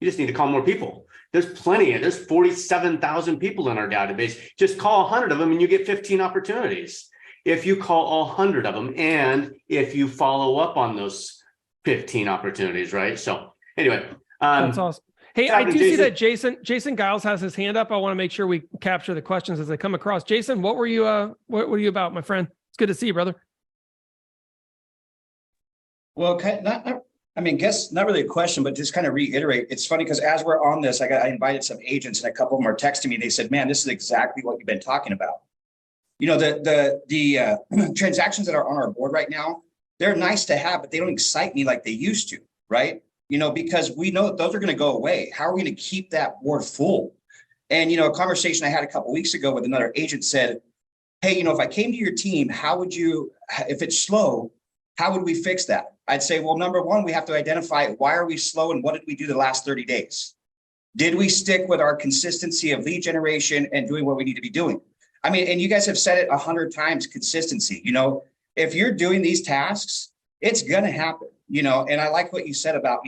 You just need to call more people. There's 47,000 people in our database. Just call 100 of them and you get 15 opportunities. If you call all 100 of them, and if you follow up on those 15 opportunities, right? So anyway. That's awesome. Hey, I do see that Jason Giles has his hand up. I want to make sure we capture the questions as they come across. Jason, what were you about, my friend? It's good to see you, brother. Well, guess not really a question, but just kind of reiterate. It's funny because as we're on this, I invited some agents, and a couple of them are texting me. They said, man, this is exactly what you've been talking about. The transactions that are on our board right now, they're nice to have, but they don't excite me like they used to, right? Because we know that those are going to go away. How are we going to keep that board full? And, a conversation I had a couple of weeks ago with another agent said, hey, if I came to your team, how would you, if it's slow, how would we fix that? I'd say, well, number one, we have to identify why are we slow and what did we do the last 30 days? Did we stick with our consistency of lead generation and doing what we need to be doing? And you guys have said it 100 times, consistency. If you're doing these tasks, it's going to happen, and I like what you said about,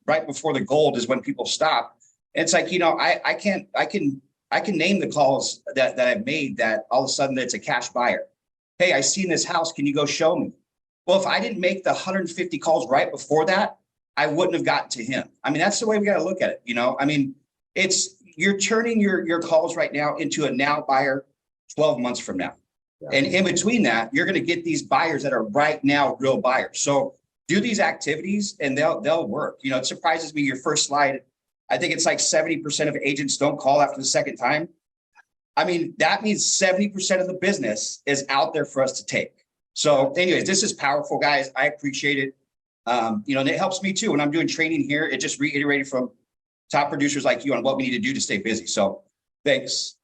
right before the gold is when people stop. It's like, I can name the calls that I've made that all of a sudden it's a cash buyer. Hey, I seen this house. Can you go show me? Well, if I didn't make the 150 calls right before that, I wouldn't have gotten to him. That's the way we got to look at it. You're turning your calls right now into a now buyer 12 months from now. Yeah. And in between that, you're going to get these buyers that are right now real buyers. So do these activities and they'll work. It surprises me, your first slide, I think it's like 70% of agents don't call after the second time. That means 70% of the business is out there for us to take. So anyways, this is powerful, guys. I appreciate it. And it helps me too. When I'm doing training here, it just reiterated from top producers like you on what we need to do to stay busy. So thanks.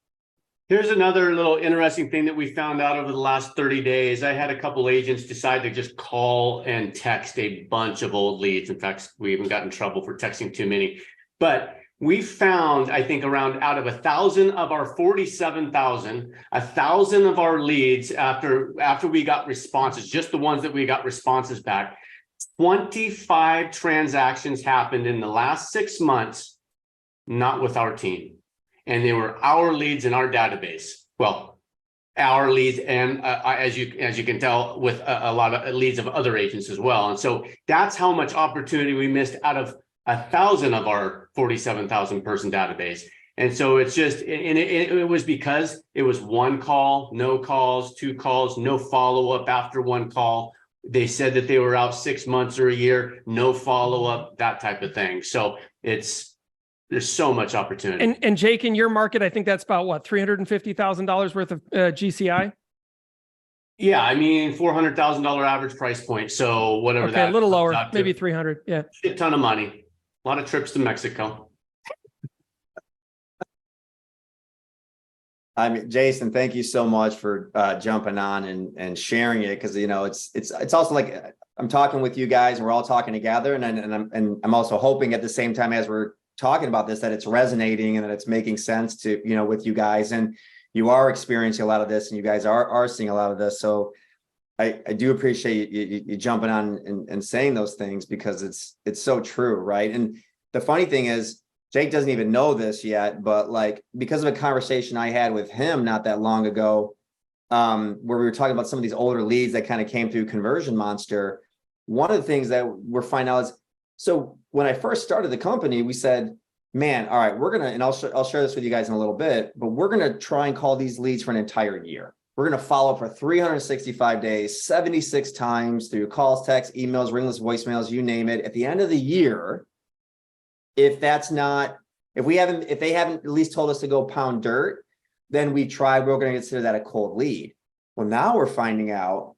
Here's another little interesting thing that we found out over the last 30 days. I had a couple agents decide to just call and text a bunch of old leads. In fact, we even got in trouble for texting too many. But we found, I think, around out of 1,000 of our 47,000, 1,000 of our leads after we got responses, just the ones that we got responses back, 25 transactions happened in the last 6 months, not with our team. And they were our leads in our database. Well, our leads, and as you can tell, with a lot of leads of other agents as well. And so that's how much opportunity we missed out of 1,000 of our 47,000 person database. And so it's just, and it was because it was one call, no calls, two calls, no follow-up after one call. They said that they were out 6 months or a year, no follow-up, that type of thing. So there's so much opportunity. And Jake, in your market, I think that's about what, $350,000 worth of GCI? Yeah, I mean, $400,000 average price point. So whatever okay, that, a little lower, maybe 300. Yeah, shit ton of money, a lot of trips to Mexico. I mean, Jason, thank you so much for jumping on and sharing it, because it's also like I'm talking with you guys and we're all talking together, and I'm also hoping at the same time as we're talking about this that it's resonating and that it's making sense to with you guys, and you are experiencing a lot of this and you guys are seeing a lot of this. So I do appreciate you jumping on and saying those things, because it's so true, right? And the funny thing is, Jake doesn't even know this yet, but like, because of a conversation I had with him not that long ago, where we were talking about some of these older leads that kind of came through Conversion Monster. One of the things that we're finding out is, so when I first started the company, we said, man, all right, we're going to, and I'll share this with you guys in a little bit, but we're going to try and call these leads for an entire year. We're going to follow up for 365 days, 76 times through calls, texts, emails, ringless voicemails, you name it. At the end of the year, if they haven't at least told us to go pound dirt, then we're going to consider that a cold lead. Well, now we're finding out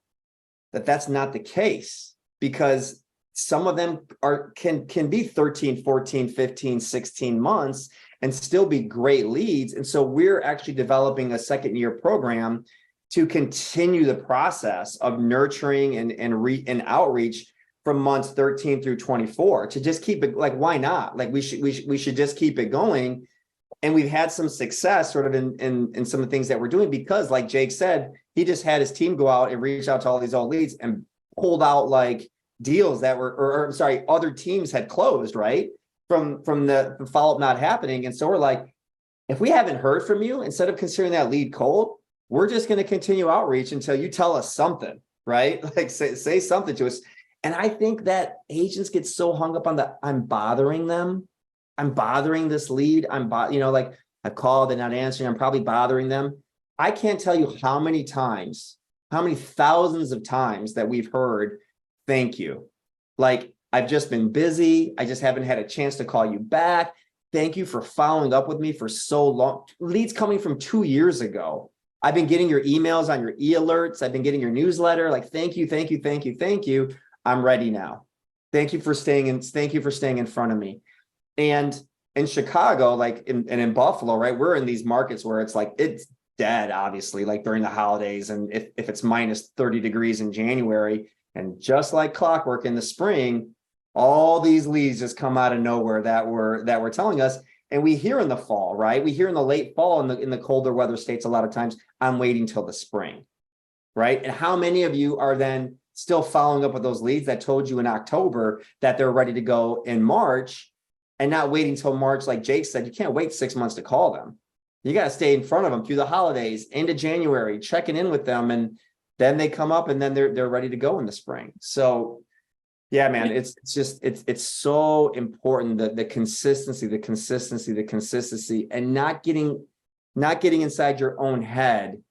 that that's not the case, because some of them can be 13, 14, 15, 16 months and still be great leads. And so we're actually developing a second year program to continue the process of nurturing and outreach from months 13 through 24, to just keep it, like, why not? Like, we should just keep it going. And we've had some success sort of in some of the things that we're doing, because like Jake said, he just had his team go out and reach out to all these old leads and pulled out like deals that were, other teams had closed, right? From the follow-up not happening. And so we're like, if we haven't heard from you, instead of considering that lead cold, we're just going to continue outreach until you tell us something, right? Like say something to us. And I think that agents get so hung up on I'm bothering them. I'm bothering this lead. Like, I called, they're not answering. I'm probably bothering them. I can't tell you how many thousands of times that we've heard, thank you. Like, I've just been busy. I just haven't had a chance to call you back. Thank you for following up with me for so long. Leads coming from 2 years ago. I've been getting your emails on your e-alerts. I've been getting your newsletter. Like, thank you, thank you, thank you, thank you. I'm ready now. Thank you for staying in front of me. And in Chicago, like in Buffalo, right? We're in these markets where it's like, it's dead, obviously, like during the holidays. And if it's minus 30 degrees in January, and just like clockwork in the spring, all these leads just come out of nowhere that were telling us. And we hear in the fall, right? We hear in the late fall in the colder weather states, a lot of times, I'm waiting till the spring, right? And how many of you are then still following up with those leads that told you in October that they're ready to go in March, and not waiting till March? Like Jake said, you can't wait 6 months to call them. You got to stay in front of them through the holidays, into January, checking in with them. And then they come up and then they're ready to go in the spring. So yeah, man, it's so important that the consistency, and not getting inside your own head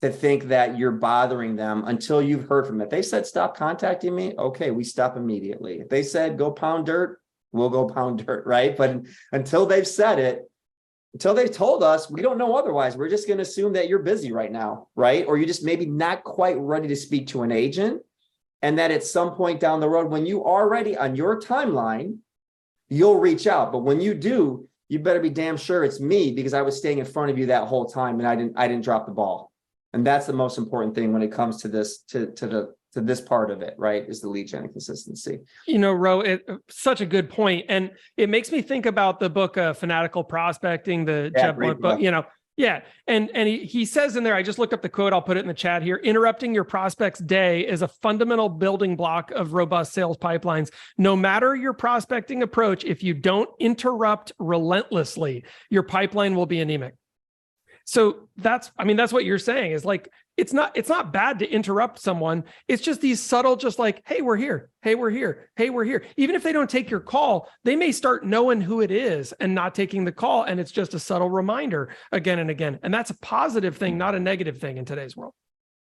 to think that you're bothering them until you've heard from them. If they said, stop contacting me, okay, we stop immediately. If they said, go pound dirt, we'll go pound dirt, right? But until they've said it, until they've told us, we don't know otherwise. We're just going to assume that you're busy right now, right? Or you're just maybe not quite ready to speak to an agent. And that at some point down the road, when you are ready on your timeline, you'll reach out. But when you do, you better be damn sure it's me, because I was staying in front of you that whole time and I didn't drop the ball. And that's the most important thing when it comes to this, to this part of it, right? Is the lead gen and consistency. Ro, such a good point. And it makes me think about the book, Fanatical Prospecting, the Jeb Blunt book, Yeah. And he says in there, I just looked up the quote, I'll put it in the chat here: interrupting your prospect's day is a fundamental building block of robust sales pipelines. No matter your prospecting approach, if you don't interrupt relentlessly, your pipeline will be anemic. So that's what you're saying is like, it's not bad to interrupt someone. It's just these subtle, just like, hey, we're here. Hey, we're here. Hey, we're here. Even if they don't take your call, they may start knowing who it is and not taking the call. And it's just a subtle reminder again and again. And that's a positive thing, not a negative thing in today's world.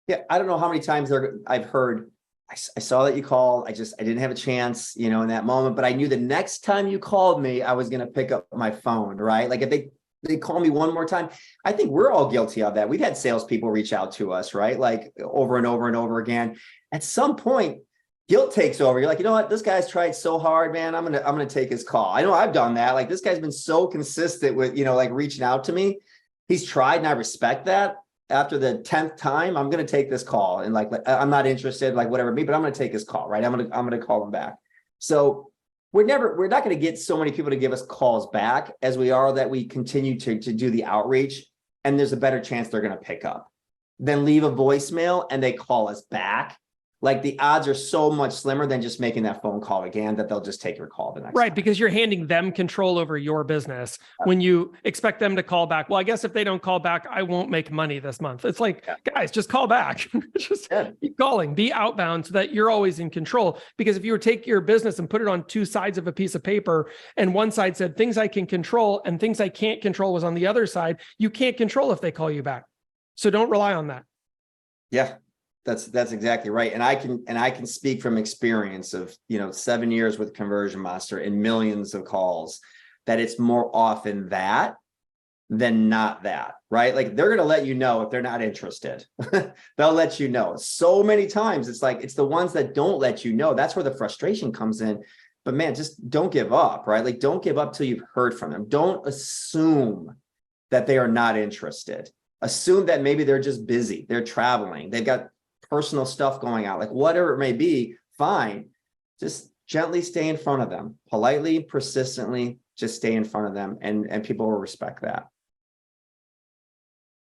Yeah. I don't know how many times I've heard, I saw that you called. I didn't have a chance, in that moment, but I knew the next time you called me, I was going to pick up my phone, right? Like if they call me one more time. I think we're all guilty of that. We've had salespeople reach out to us, right? Like over and over and over again. At some point, guilt takes over. You're like, you know what? This guy's tried so hard, man. I'm gonna take his call. I know I've done that. Like this guy's been so consistent with, like reaching out to me. He's tried, and I respect that. After the 10th time, I'm gonna take this call, and like I'm not interested, like whatever me, but I'm gonna take his call, right? I'm gonna call him back. So we're not going to get so many people to give us calls back as we are that we continue to do the outreach, and there's a better chance they're going to pick up than leave a voicemail and they call us back. Like the odds are so much slimmer than just making that phone call again, that they'll just take your call the next Right, time. because you're handing them control over your business when you expect them to call back. Well, I guess if they don't call back, I won't make money this month. It's like, guys, just call back. Just keep calling, be outbound so that you're always in control. Because if you were to take your business and put it on two sides of a piece of paper, and one side said things I can control and things I can't control was on the other side, you can't control if they call you back. So don't rely on that. Yeah. That's exactly right. And I can speak from experience of, 7 years with Conversion Monster and millions of calls, that it's more often that than not that, right? Like they're going to let you know if they're not interested. They'll let you know. So many times it's like, it's the ones that don't let you know. That's where the frustration comes in. But man, just don't give up, right? Like don't give up till you've heard from them. Don't assume that they are not interested. Assume that maybe they're just busy. They're traveling. They've got personal stuff going out, like whatever it may be, fine. Just gently stay in front of them, politely, persistently, just stay in front of them, and people will respect that.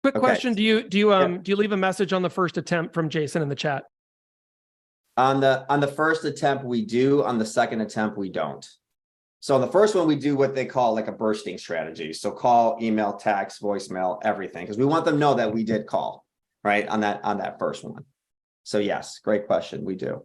Quick question. Do you leave a message on the first attempt from Jason in the chat? On the first attempt, we do. On the second attempt, we don't. So on the first one, we do what they call like a bursting strategy. So call, email, text, voicemail, everything, because we want them to know that we did call, right? On that first one. So yes, great question. We do.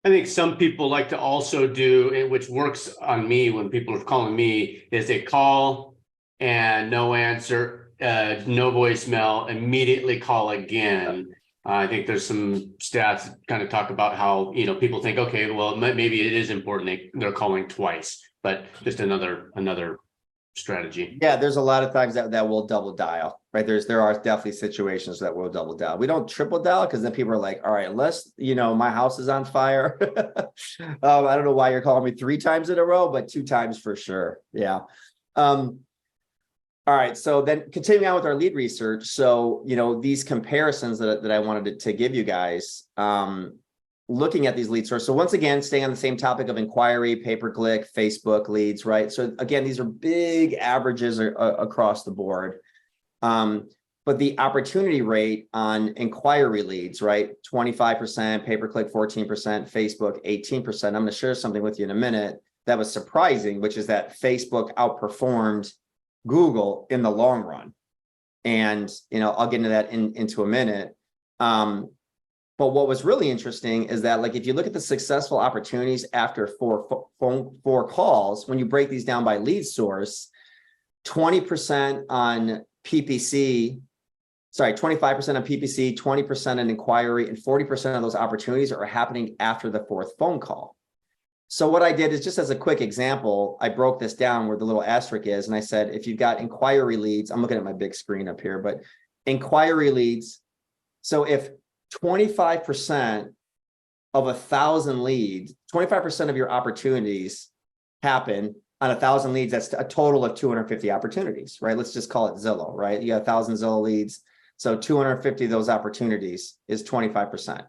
I think some people like to also do, which works on me when people are calling me, is they call and no answer, no voicemail, immediately call again. I think there's some stats that kind of talk about how, people think, okay, well, maybe it is important. They're calling twice, but just another strategy. Yeah, there's a lot of times that will double dial, right? There are definitely situations that will double dial. We don't triple dial because then people are like, all right, unless, my house is on fire. I don't know why you're calling me 3 times in a row, but 2 times for sure. Yeah. All right. So then continuing on with our lead research. So, these comparisons that I wanted to give you guys, looking at these lead sources. So once again, staying on the same topic of inquiry, pay-per-click, Facebook leads, right? So again, these are big averages across the board. But the opportunity rate on inquiry leads, right? 25%, pay-per-click 14%, Facebook 18%. I'm going to share something with you in a minute that was surprising, which is that Facebook outperformed Google in the long run. And, I'll get into that into a minute. But what was really interesting is that, like, if you look at the successful opportunities after four calls, when you break these down by lead source, 20% on PPC, 25% on PPC, 20% on inquiry, and 40% of those opportunities are happening after the 4th phone call. So what I did is, just as a quick example, I broke this down where the little asterisk is, and I said, if you've got inquiry leads, I'm looking at my big screen up here, but inquiry leads. So if 25% of 1,000 leads, 25% of your opportunities happen on 1,000 leads, that's a total of 250 opportunities, right? Let's just call it Zillow, right? You got 1,000 Zillow leads. So 250 of those opportunities is 25%.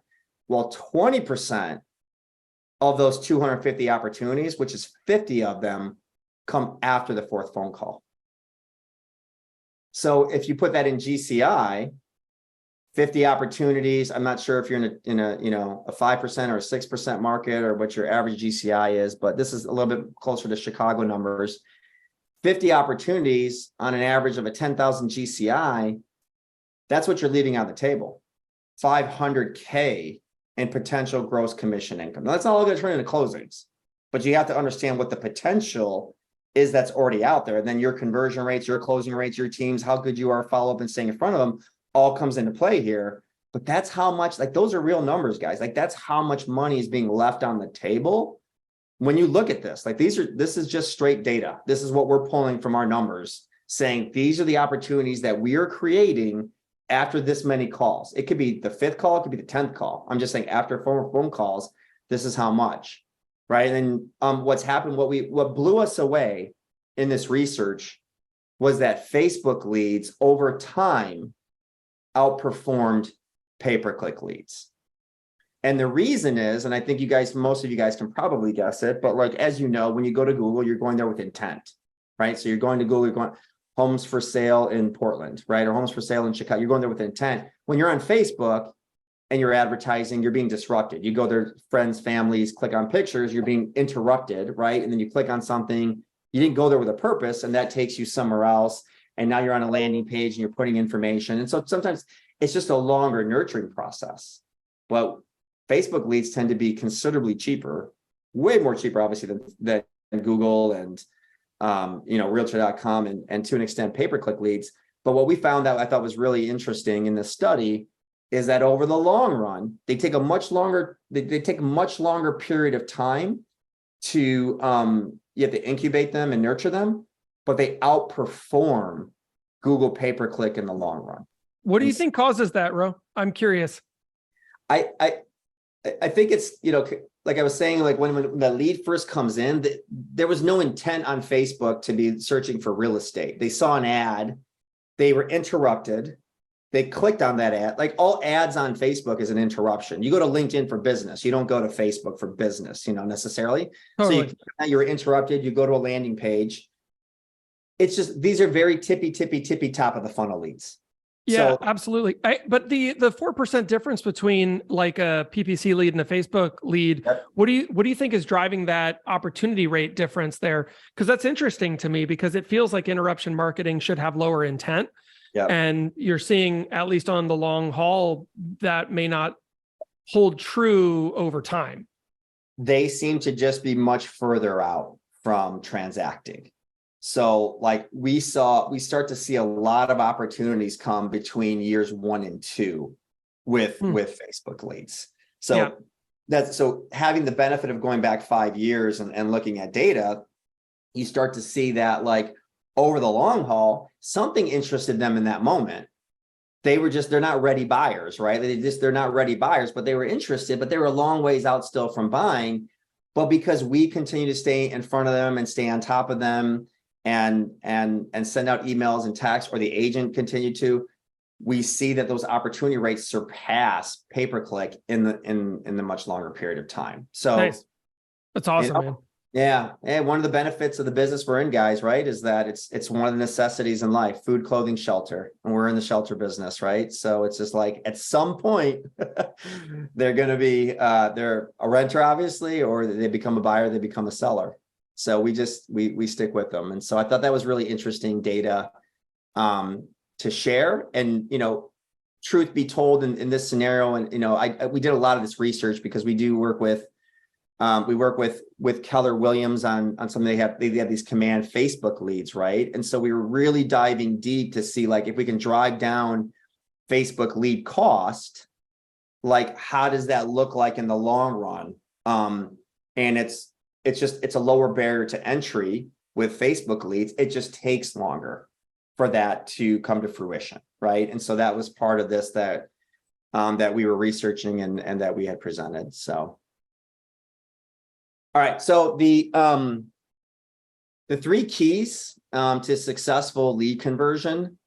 Well, 20% of those 250 opportunities, which is 50 of them, come after the 4th phone call. So if you put that in GCI, 50 opportunities. I'm not sure if you're in a 5% or a 6% market or what your average GCI is, but this is a little bit closer to Chicago numbers. 50 opportunities on an average of a 10,000 GCI, that's what you're leaving on the table. $500K in potential gross commission income. Now, that's not all going to turn into closings, but you have to understand what the potential is that's already out there. And then your conversion rates, your closing rates, your teams, how good you are follow up and staying in front of them all comes into play here. But that's how much, like, those are real numbers, guys. Like, that's how much money is being left on the table when you look at this. Like, this is just straight data. This is what we're pulling from our numbers, saying these are the opportunities that we are creating after this many calls. It could be the 5th call, it could be the 10th call. I'm just saying, after phone calls, this is how much, right? And then what's happened, what blew us away in this research was that Facebook leads over time outperformed pay-per-click leads. And the reason is, and I think most of you guys can probably guess it, but like, as you know, when you go to Google, you're going there with intent, right? So you're going to Google, you're going homes for sale in Portland, right? Or homes for sale in Chicago. You're going there with intent. When you're on Facebook and you're advertising, you're being disrupted. You go there, friends, families, click on pictures, you're being interrupted, right? And then you click on something, you didn't go there with a purpose, and that takes you somewhere else. And now you're on a landing page and you're putting information. And so sometimes it's just a longer nurturing process. But Facebook leads tend to be considerably cheaper, way more cheaper, obviously, than Google and realtor.com and to an extent pay-per-click leads. But what we found that I thought was really interesting in this study is that over the long run, they take a much longer period of time to you have to incubate them and nurture them, but they outperform Google pay-per-click in the long run. What do you think causes that, Ro? I'm curious. I think it's, like I was saying, like when the lead first comes in, there was no intent on Facebook to be searching for real estate. They saw an ad, they were interrupted, they clicked on that ad. Like, all ads on Facebook is an interruption. You go to LinkedIn for business, you don't go to Facebook for business, necessarily. Totally. So you were interrupted, you go to a landing page. It's just, these are very tippy top of the funnel leads. Yeah, So, absolutely. But the 4% difference between like a PPC lead and a Facebook lead, Yep. what do you think is driving that opportunity rate difference there? Because that's interesting to me, because it feels like interruption marketing should have lower intent. Yep. And you're seeing, at least on the long haul, that may not hold true over time. they seem to just be much further out from transacting. So like we start to see a lot of opportunities come between years 1 and 2 with Facebook leads. So so having the benefit of going back 5 years and looking at data, you start to see that like over the long haul, something interested them in that moment. They're not ready buyers, right? They're not ready buyers, but they were interested, but they were a long ways out still from buying. But because we continue to stay in front of them and stay on top of them and send out emails and texts, or the agent continued to, we see that those opportunity rates surpass pay-per-click in the much longer period of time. So nice. That's awesome, man. Yeah. And one of the benefits of the business we're in, guys, right, is that it's one of the necessities in life: food, clothing, shelter. And we're in the shelter business, right? So it's just like at some point they're going to be they're a renter, obviously, or they become a buyer, they become a seller. So we stick with them. And so I thought that was really interesting data to share. And, truth be told, in this scenario, and, we did a lot of this research because we do work with Keller Williams on something. They have these command Facebook leads, right? And so we were really diving deep to see like if we can drive down Facebook lead cost, like how does that look like in the long run? And it's a lower barrier to entry with Facebook leads. It just takes longer for that to come to fruition, right? And so that was part of this that we were researching and that we had presented. So. All right. So the 3 keys to successful lead conversion,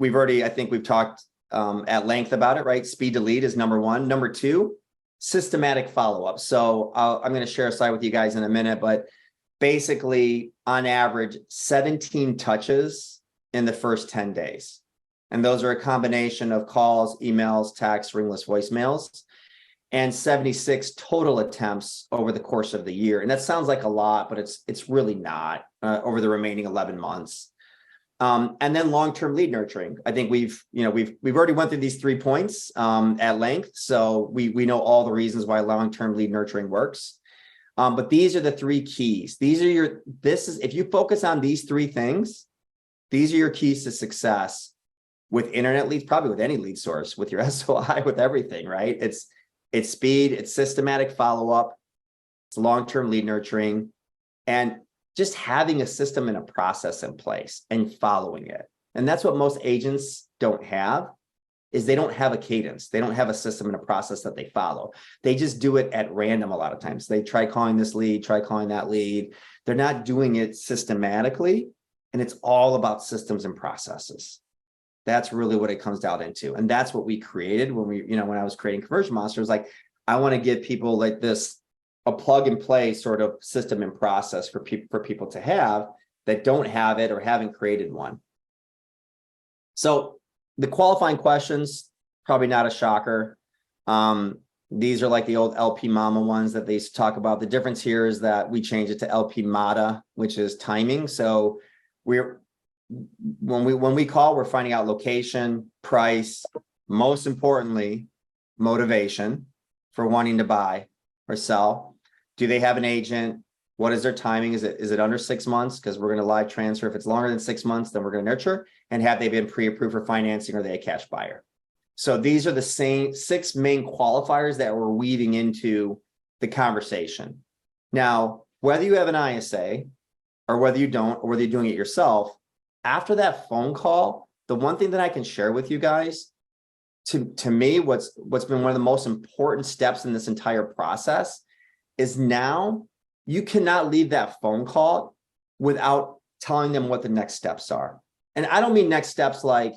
I think we've talked at length about it, right? Speed to lead is number 1. Number 2, systematic follow-up. So I'm going to share a slide with you guys in a minute, but basically on average, 17 touches in the first 10 days. And those are a combination of calls, emails, texts, ringless voicemails. and 76 total attempts over the course of the year. And that sounds like a lot, but it's really not over the remaining 11 months. And then long-term lead nurturing. I think we've already went through these 3 points at length. So we know all the reasons why long-term lead nurturing works. But these are the 3 keys. If you focus on these 3 things, these are your keys to success with internet leads, probably with any lead source, with your SOI, with everything, right? It's speed, it's systematic follow-up, it's long-term lead nurturing, and just having a system and a process in place and following it. And that's what most agents don't have, is they don't have a cadence. They don't have a system and a process that they follow. They just do it at random a lot of times. They try calling this lead, try calling that lead. They're not doing it systematically. And it's all about systems and processes. That's really what it comes down into. And that's what we created when I was creating Conversion Monster. It was like, I want to give people like this, a plug and play sort of system and process for people to have that don't have it or haven't created one. So the qualifying questions, probably not a shocker. These are like the old LP Mama ones that they used to talk about. The difference here is that we changed it to LP Mata, which is timing. So when we call, we're finding out location, price, most importantly, motivation for wanting to buy or sell. Do they have an agent? What is their timing? Is it under 6 months? Because we're going to live transfer. If it's longer than 6 months, then we're going to nurture. And have they been pre-approved for financing, or are they a cash buyer? So these are the same 6 main qualifiers that we're weaving into the conversation. Now, whether you have an ISA or whether you don't, or whether you're doing it yourself, after that phone call, the one thing that I can share with you guys, to me, what's been one of the most important steps in this entire process is now you cannot leave that phone call without telling them what the next steps are. And I don't mean next steps like,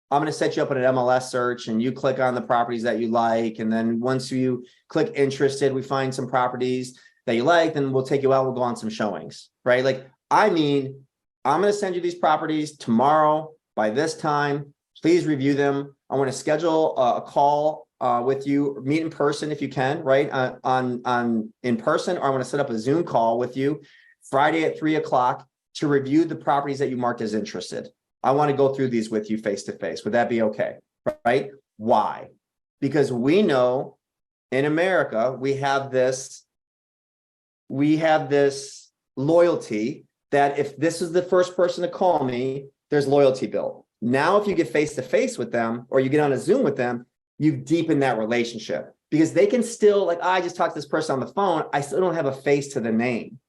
I'm going to set you up in an MLS search and you click on the properties that you like. And then once you click interested, we find some properties that you like, then we'll take you out, we'll go on some showings, right? Like, I mean, I'm going to send you these properties tomorrow by this time. Please review them. I want to schedule a call with you, meet in person if you can, right? In person, or I want to set up a Zoom call with you Friday at 3:00 to review the properties that you marked as interested. I want to go through these with you face to face. Would that be okay? Right? Why? Because we know in America, we have this loyalty that if this is the first person to call me, there's loyalty built. Now, if you get face to face with them or you get on a Zoom with them, you deepen that relationship, because they can still, like, I just talked to this person on the phone, I still don't have a face to the name.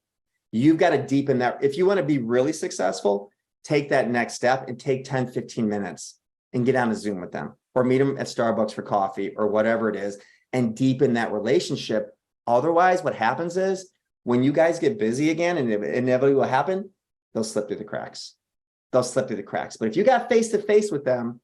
You've got to deepen that. If you want to be really successful, take that next step and take 10, 15 minutes and get on a Zoom with them, or meet them at Starbucks for coffee or whatever it is, and deepen that relationship. Otherwise, what happens is when you guys get busy again, and inevitably will happen, they'll slip through the cracks. But if you got face to face with them,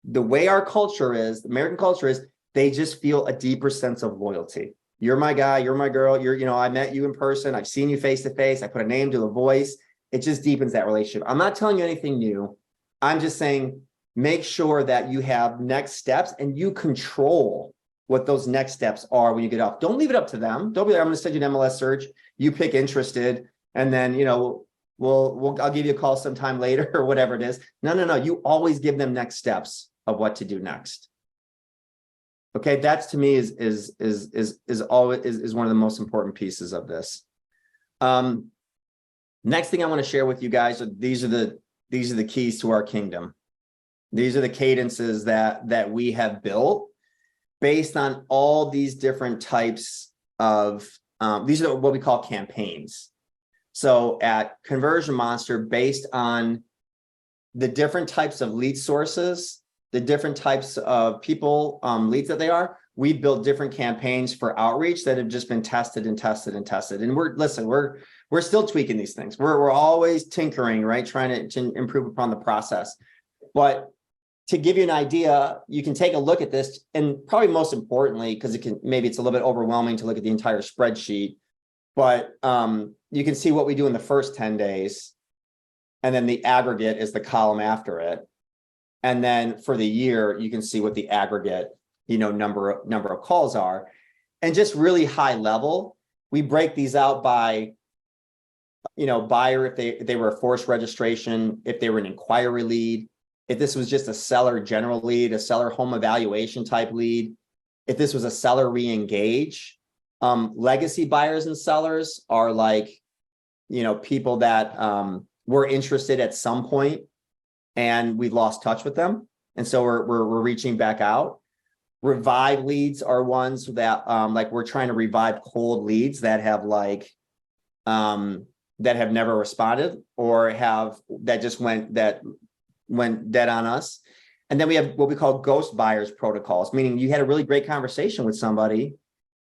the way our culture is, the American culture is, they just feel a deeper sense of loyalty. You're my guy, you're my girl, I met you in person, I've seen you face to face, I put a name to a voice. It just deepens that relationship. I'm not telling you anything new. I'm just saying, make sure that you have next steps and you control what those next steps are when you get off. Don't leave it up to them. Don't be like, I'm going to send you an MLS search. You pick interested, and then, I'll give you a call sometime later or whatever it is. No. You always give them next steps of what to do next. Okay, that's to me is one of the most important pieces of this. Next thing I want to share with you guys, these are the keys to our kingdom. These are the cadences that we have built based on all these different types of, these are what we call campaigns. So at Conversion Monster, based on the different types of lead sources, the different types of people, leads that they are, we built different campaigns for outreach that have just been tested. And we're still tweaking these things. We're always tinkering, right? Trying to improve upon the process. But to give you an idea, you can take a look at this, and probably most importantly, because maybe it's a little bit overwhelming to look at the entire spreadsheet, but you can see what we do in the first 10 days. And then the aggregate is the column after it. And then for the year, you can see what the aggregate, number of calls are. And just really high level, we break these out by, buyer, if they were a forced registration, if they were an inquiry lead, if this was just a seller general lead, a seller home evaluation type lead, if this was a seller re-engage. Legacy buyers and sellers are like, people that were interested at some point and we've lost touch with them. And so we're reaching back out. Revive leads are ones that like we're trying to revive cold leads that have never responded or that just went dead on us. And then we have what we call ghost buyers protocols, meaning you had a really great conversation with somebody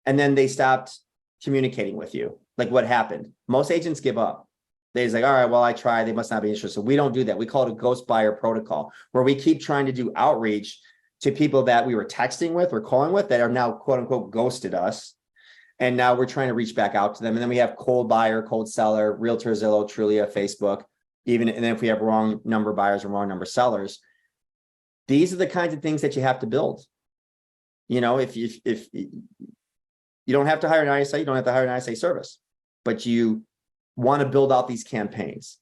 and then they stopped communicating with you. Like what happened? Most agents give up. They're like, all right, well, I tried. They must not be interested. We don't do that. We call it a ghost buyer protocol, where we keep trying to do outreach to people that we were texting with or calling with that are now quote unquote ghosted us. And now we're trying to reach back out to them. And then we have cold buyer, cold seller, Realtor, Zillow, Trulia, Facebook, and then if we have wrong number buyers and wrong number sellers. These are the kinds of things that you have to build. If you don't have to hire an ISA, you don't have to hire an ISA service, but you want to build out these campaigns.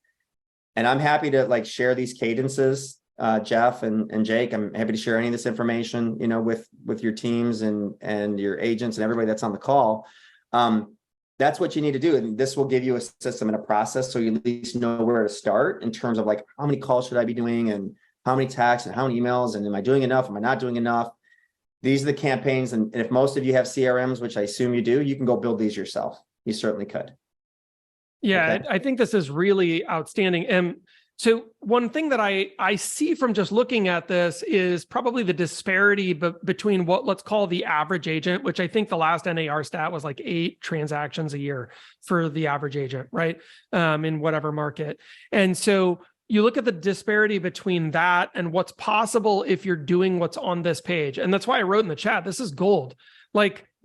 And I'm happy to share these cadences. Jeff and Jake, I'm happy to share any of this information, with your teams and your agents and everybody that's on the call. That's what you need to do. And this will give you a system and a process. So you at least know where to start in terms of how many calls should I be doing and how many texts and how many emails, and am I doing enough? Am I not doing enough? These are the campaigns. And if most of you have CRMs, which I assume you do, you can go build these yourself. You certainly could. Yeah, Okay. I think this is really outstanding. And so one thing that I see from just looking at this is probably the disparity between what let's call the average agent, which I think the last NAR stat was 8 transactions a year for the average agent, right? In whatever market. And so you look at the disparity between that and what's possible if you're doing what's on this page. And that's why I wrote in the chat, this is gold.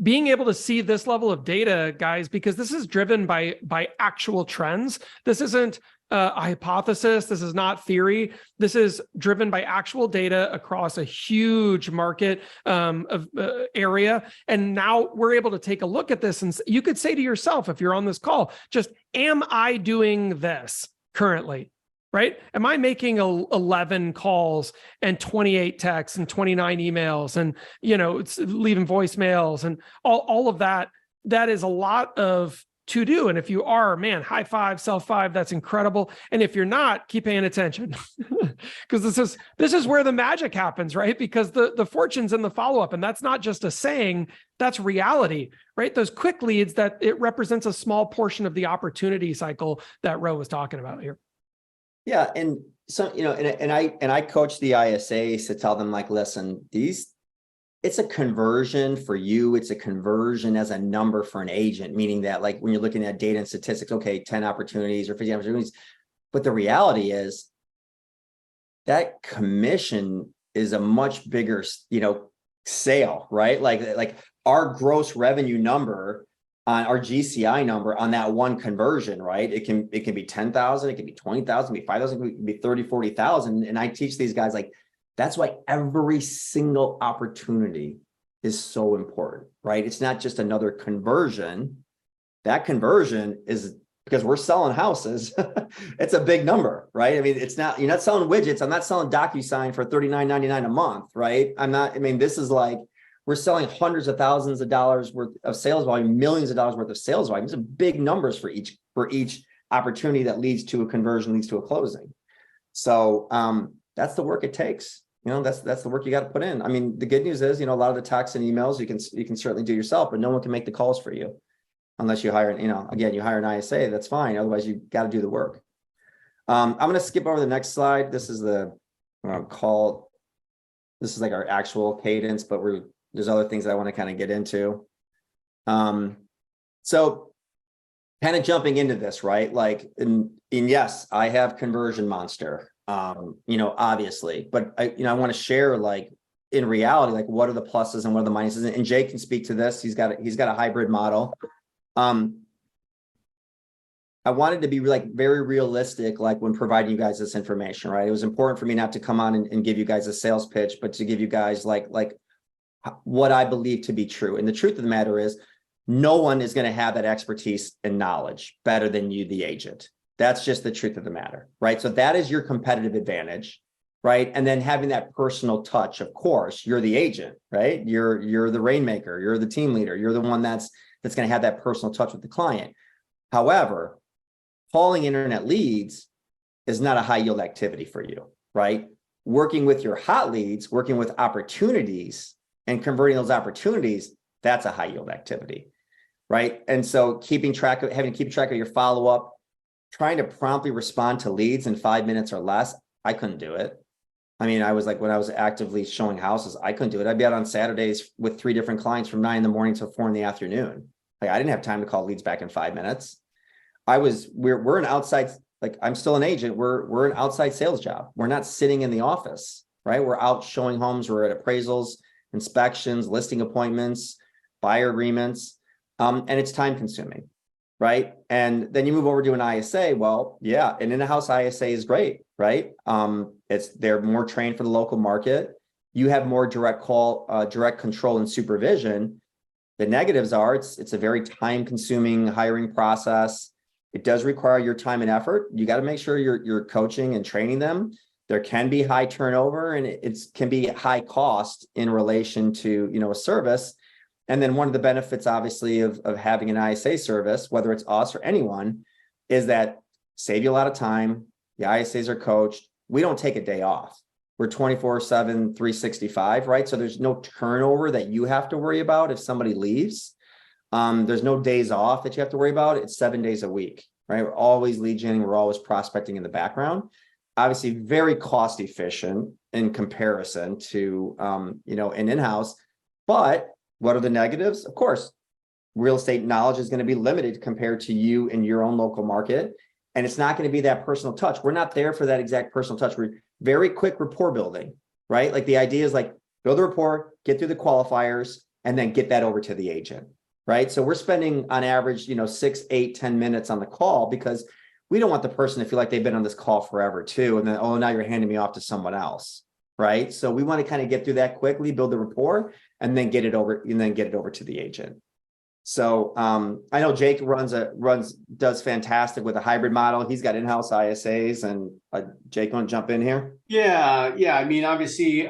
Being able to see this level of data, guys, because this is driven by actual trends. This isn't a hypothesis. This is not theory. This is driven by actual data across a huge market area. And now we're able to take a look at this. And you could say to yourself, if you're on this call, just, am I doing this currently? Right? Am I making 11 calls and 28 texts and 29 emails and, it's leaving voicemails and all of that? That is a lot of to do. And if you are, man, high five, self five, that's incredible. And if you're not, keep paying attention because this is where the magic happens, right? Because the fortune's in the follow-up, and that's not just a saying, that's reality, right? Those quick leads, that it represents a small portion of the opportunity cycle that Ro was talking about here. Yeah. And so, and I coach the ISAs to tell them listen, it's a conversion for you. It's a conversion as a number for an agent, meaning that when you're looking at data and statistics, okay, 10 opportunities or 50 opportunities. But the reality is that commission is a much bigger, sale, right? Like our gross revenue number on our GCI number on that one conversion, right? It can be 10,000, it can be 20,000, it can be 5,000, it can be 30, 40,000. And I teach these guys, that's why every single opportunity is so important, right? It's not just another conversion. That conversion is because we're selling houses. It's a big number, right? I mean, you're not selling widgets. I'm not selling DocuSign for $39.99 a month, right? This is we're selling hundreds of thousands of dollars worth of sales volume, millions of dollars worth of sales volume. These are big numbers for each opportunity that leads to a conversion, leads to a closing. So that's the work it takes. That's the work you got to put in. The good news is, a lot of the texts and emails you can certainly do yourself, but no one can make the calls for you unless you hire, you hire an ISA, that's fine. Otherwise you got to do the work. I'm going to skip over the next slide. This is this is our actual cadence, but there's other things that I want to kind of get into. So kind of jumping into this, right? And yes, I have Conversion Monster, obviously, but I want to share in reality, what are the pluses and what are the minuses? And Jake can speak to this. He's got a hybrid model. I wanted to be very realistic, when providing you guys this information, right? It was important for me not to come on and give you guys a sales pitch, but to give you guys what I believe to be true. And the truth of the matter is, no one is going to have that expertise and knowledge better than you, the agent. That's just the truth of the matter, right? So that is your competitive advantage, right? And then having that personal touch, of course, you're the agent, right? You're the rainmaker, you're the team leader, you're the one that's going to have that personal touch with the client. However, calling internet leads is not a high yield activity for you, right? Working with your hot leads, working with opportunities and converting those opportunities, that's a high yield activity, right? And so having to keep track of your follow-up, trying to promptly respond to leads in 5 minutes or less, I couldn't do it. I mean, I was like, when I was actively showing houses, I couldn't do it. I'd be out on Saturdays with 3 different clients from 9 a.m. till 4 p.m. Like, I didn't have time to call leads back in 5 minutes. We're an outside, like, I'm still an agent. We're an outside sales job. We're not sitting in the office, right? We're out showing homes. We're at appraisals, inspections, listing appointments, buyer agreements. And it's time consuming, right? And then you move over to an ISA. Well, yeah, an in-house ISA is great, right? They're more trained for the local market. You have more direct control and supervision. The negatives are it's a very time consuming hiring process. It does require your time and effort. You got to make sure you're coaching and training them. There can be high turnover, and it can be high cost in relation to, a service. And then one of the benefits, obviously, of having an ISA service, whether it's us or anyone, is that save you a lot of time. The ISAs are coached. We don't take a day off. We're 24/7, 365, right? So there's no turnover that you have to worry about if somebody leaves. There's no days off that you have to worry about. It's 7 days a week, right? We're always lead genning. We're always prospecting in the background. Obviously, very cost efficient in comparison to, an in-house. But what are the negatives? Of course, real estate knowledge is going to be limited compared to you in your own local market. And it's not going to be that personal touch. We're not there for that exact personal touch. We're very quick rapport building, right? Like, the idea is like, build a rapport, get through the qualifiers, and then get that over to the agent, right? So we're spending on average, 6, 8, 10 minutes on the call, because we don't want the person to feel like they've been on this call forever too. And then, oh, now you're handing me off to someone else, right? So we want to kind of get through that quickly, build the rapport, and then get it over to the agent. So I know Jake does fantastic with a hybrid model. He's got in-house ISAs, and Jake, want to jump in here? Yeah. I mean, obviously,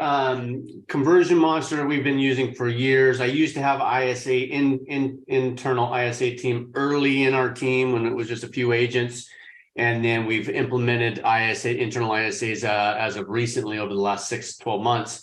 Conversion Monster we've been using for years. I used to have ISA internal ISA team early in our team when it was just a few agents, and then we've implemented internal ISAs as of recently over the last 6 to 12 months.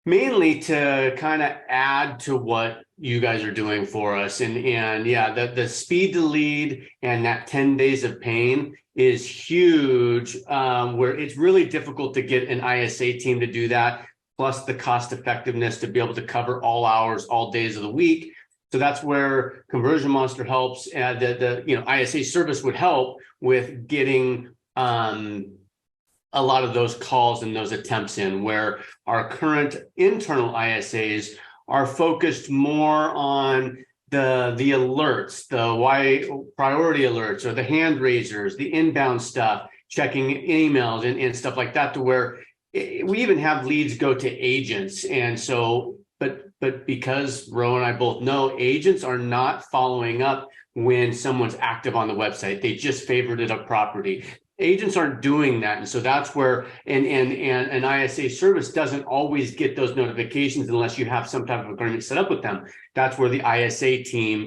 Mainly to kind of add to what you guys are doing for us. And yeah, the speed to lead and that 10 days of pain is huge, where it's really difficult to get an ISA team to do that, plus the cost effectiveness to be able to cover all hours, all days of the week. So that's where Conversion Monster helps. The ISA service would help with getting a lot of those calls and those attempts in, where our current internal ISAs are focused more on the alerts, the priority alerts, or the hand raisers, the inbound stuff, checking emails and stuff like that, to where we even have leads go to agents. And so, but because Ro and I both know, agents are not following up when someone's active on the website. They just favorited a property. Agents aren't doing that. And so that's where and an ISA service doesn't always get those notifications unless you have some type of agreement set up with them. That's where the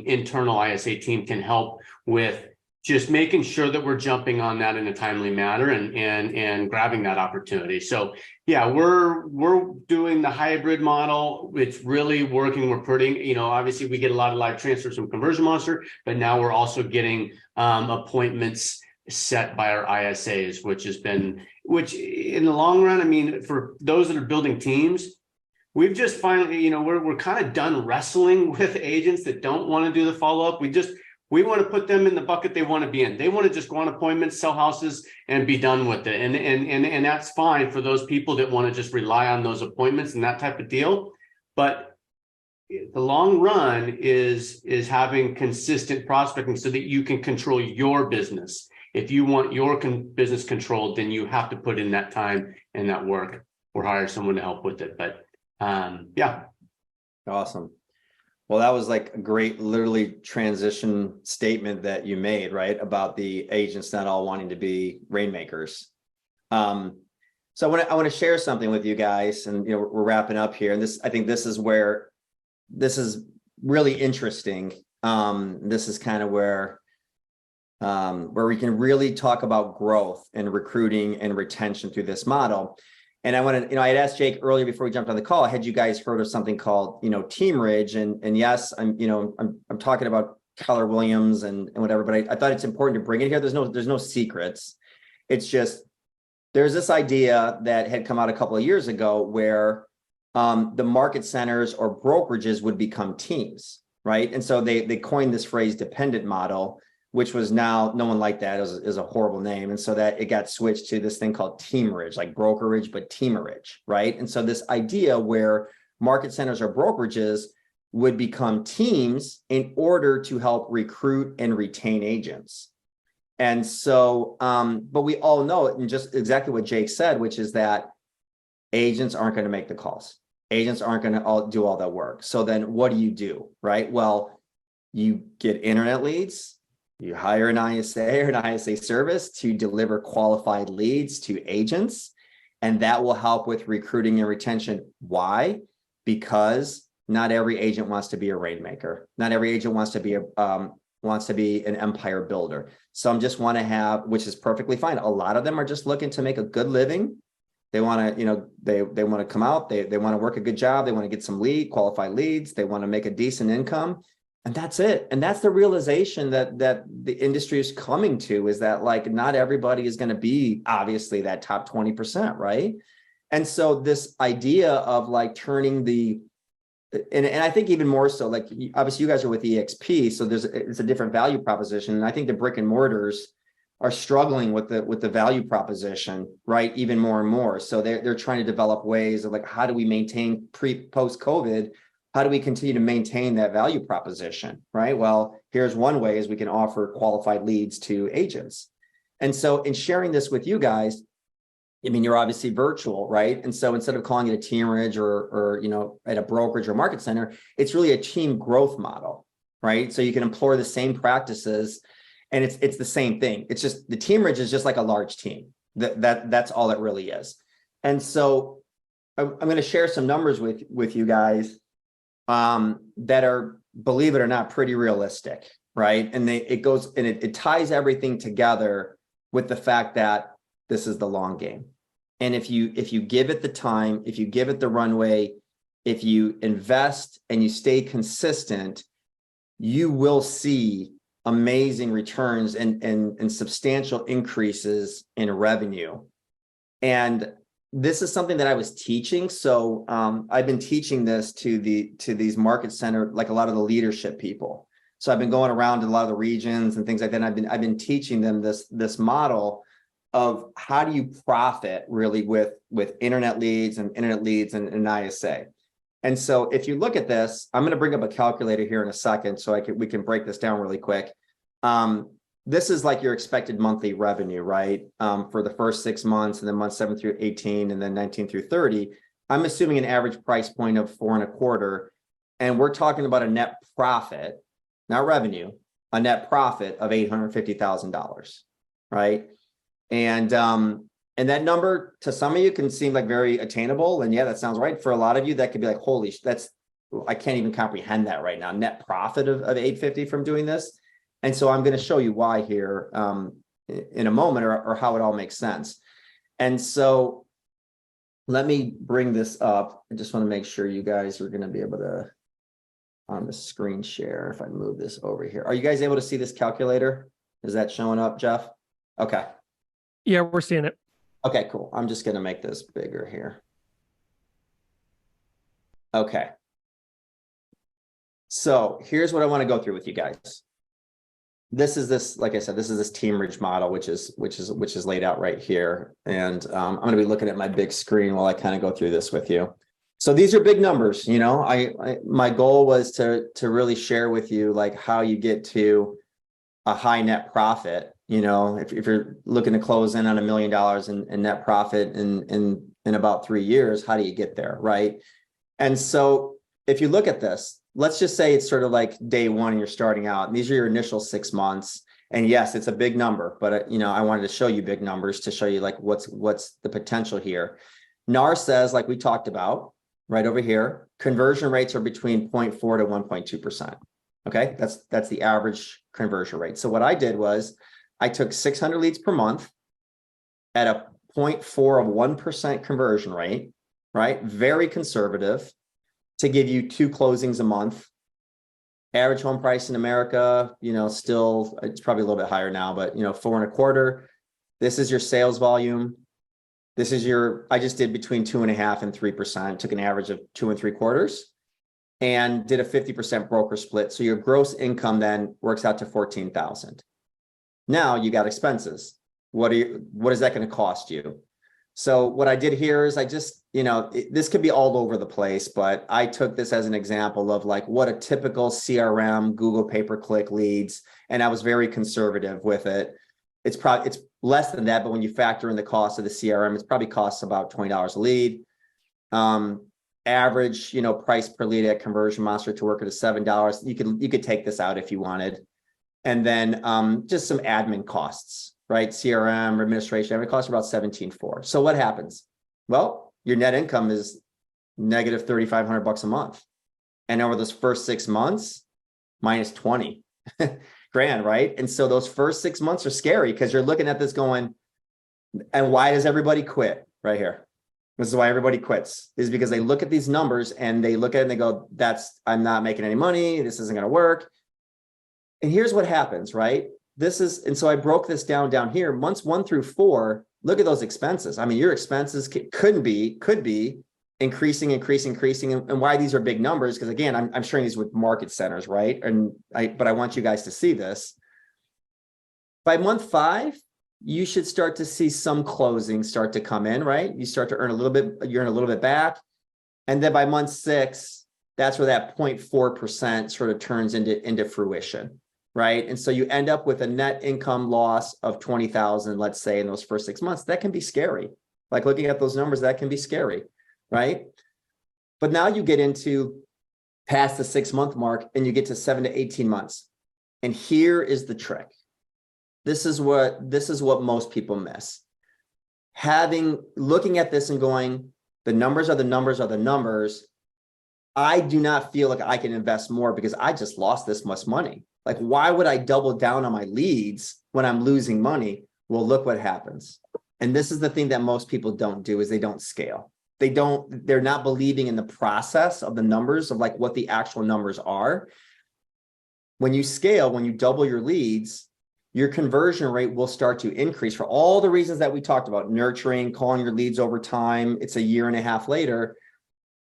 internal ISA team can help with just making sure that we're jumping on that in a timely manner and grabbing that opportunity. So yeah, we're doing the hybrid model. It's really working. We're putting, obviously we get a lot of live transfers from Conversion Monster, but now we're also getting appointments set by our ISAs, which in the long run, I mean, for those that are building teams, we've just finally, we're kind of done wrestling with agents that don't want to do the follow-up. We want to put them in the bucket they want to be in. They want to just go on appointments, sell houses, and be done with it. And that's fine for those people that want to just rely on those appointments and that type of deal. But the long run is having consistent prospecting so that you can control your business. If you want your business controlled, then you have to put in that time and that work, or hire someone to help with it. But yeah. Awesome. Well, that was like a great, literally transition statement that you made, right? About the agents not all wanting to be rainmakers. So I want to share something with you guys, and we're wrapping up here. And I think this is where this is really interesting. This is kind of where we can really talk about growth and recruiting and retention through this model. And I want to, I had asked Jake earlier before we jumped on the call, had you guys heard of something called, Team Ridge? And yes, I'm talking about Keller Williams and whatever, but I thought it's important to bring it here. There's no secrets. It's just, there's this idea that had come out a couple of years ago where the market centers or brokerages would become teams, right? And so they coined this phrase dependent model, which was now no one liked that. It was a horrible name. And so that it got switched to this thing called Teamerage, like brokerage, but Teamerage, right? And so this idea where market centers or brokerages would become teams in order to help recruit and retain agents. And so, but we all know it, and just exactly what Jake said, which is that agents aren't going to make the calls. Agents aren't going to do all that work. So then what do? Right? Well, you get internet leads. You hire an ISA or an ISA service to deliver qualified leads to agents, and that will help with recruiting and retention. Why? Because not every agent wants to be a rainmaker. Not every agent wants to be an empire builder. Some just want to have, which is perfectly fine. A lot of them are just looking to make a good living. They want to, they want to come out. They want to work a good job. They want to get some qualified leads. They want to make a decent income. And that's it. And that's the realization that the industry is coming to, is that like not everybody is going to be obviously that top 20%, right? And so this idea of like turning and I think even more so, like obviously you guys are with EXP, so it's a different value proposition. And I think the brick and mortars are struggling with the value proposition, right? Even more and more. So they're trying to develop ways of like, how do we maintain post COVID? How do we continue to maintain that value proposition, right? Well, here's one way is we can offer qualified leads to agents. And so in sharing this with you guys, I mean, you're obviously virtual, right? And so instead of calling it a Teamerage or at a brokerage or market center, it's really a team growth model, right? So you can employ the same practices, and it's the same thing. It's just the Teamerage is just like a large team. That's all it really is. And so I'm going to share some numbers with you guys that are, believe it or not, pretty realistic, right? And it ties everything together with the fact that this is the long game. And if you give it the time, if you give it the runway, if you invest and you stay consistent, you will see amazing returns and substantial increases in revenue. And this is something that I was teaching. So I've been teaching this to these market center, like a lot of the leadership people. So I've been going around to a lot of the regions and things like that. And I've been teaching them this model of how do you profit really with internet leads and an ISA. And so if you look at this, I'm going to bring up a calculator here in a second so we can break this down really quick. This is like your expected monthly revenue, right? For the first 6 months, and then months 7 through 18, and then 19 through 30. I'm assuming an average price point of 4.25, and we're talking about a net profit, not revenue, a net profit of $850,000, right? And that number to some of you can seem like very attainable, and yeah, that sounds right. For a lot of you, that could be like, holy, I can't even comprehend that right now. Net profit of 850 from doing this. And so I'm going to show you why here in a moment, or how it all makes sense. And so let me bring this up. I just want to make sure you guys are going to be able to, on the screen share, if I move this over here. Are you guys able to see this calculator? Is that showing up, Jeff? Okay. Yeah, we're seeing it. Okay, cool. I'm just going to make this bigger here. Okay. So here's what I want to go through with you guys. Like I said, this is this Teamerage model, which is laid out right here. And I'm going to be looking at my big screen while I kind of go through this with you. So these are big numbers. My goal was to really share with you like how you get to a high net profit. If you're looking to close in on $1 million in net profit in about 3 years, how do you get there, right? And so if you look at this, let's just say it's sort of like day one and you're starting out, and these are your initial 6 months. And yes, it's a big number, but I wanted to show you big numbers to show you like what's the potential here. NAR says, like we talked about right over here, conversion rates are between 0.4 to 1.2%. Okay, that's the average conversion rate. So what I did was I took 600 leads per month at a 0.4 of 1% conversion rate, right? Very conservative, to give you 2 closings a month. Average home price in America, still, it's probably a little bit higher now, but 4.25. This is your sales volume. This is I just did between 2.5% and 3%, took an average of 2.75 and did a 50% broker split. So your gross income then works out to $14,000. Now you got expenses. What is that going to cost you? So what I did here is I just, this could be all over the place, but I took this as an example of like what a typical CRM, Google pay-per-click leads, and I was very conservative with it. It's less than that, but when you factor in the cost of the CRM, it's probably costs about $20 a lead. Average, price per lead at Conversion Monster to work at $7. You could take this out if you wanted. And then just some admin costs, right? CRM, administration, every cost about $17,400. So what happens? Well, your net income is negative $3,500 a month. And over those first 6 months, minus 20 grand, right? And so those first 6 months are scary because you're looking at this going, and why does everybody quit right here? This is why everybody quits, is because they look at these numbers and they look at it and they go, I'm not making any money. This isn't going to work. And here's what happens, right? And so I broke this down here. Months 1 through 4, look at those expenses. I mean, your expenses could be increasing. And why these are big numbers, because again, I'm sharing these with market centers, right? But I want you guys to see this. By month 5, you should start to see some closings start to come in, right? You start to earn a little bit, you earn a little bit back. And then by month 6, that's where that 0.4% sort of turns into fruition, right? And so you end up with a net income loss of $20,000, let's say, in those first 6 months. That can be scary. Like looking at those numbers, that can be scary, right? But now you get into past the 6-month mark and you get to 7 to 18 months. And here is the trick. This is what most people miss. Looking at this and going, the numbers are the numbers. I do not feel like I can invest more because I just lost this much money. Like, why would I double down on my leads when I'm losing money? Well, look what happens. And this is the thing that most people don't do, is they don't scale. They're not believing in the process of the numbers, of like what the actual numbers are. When you scale, when you double your leads, your conversion rate will start to increase for all the reasons that we talked about: nurturing, calling your leads over time. It's a year and a half later.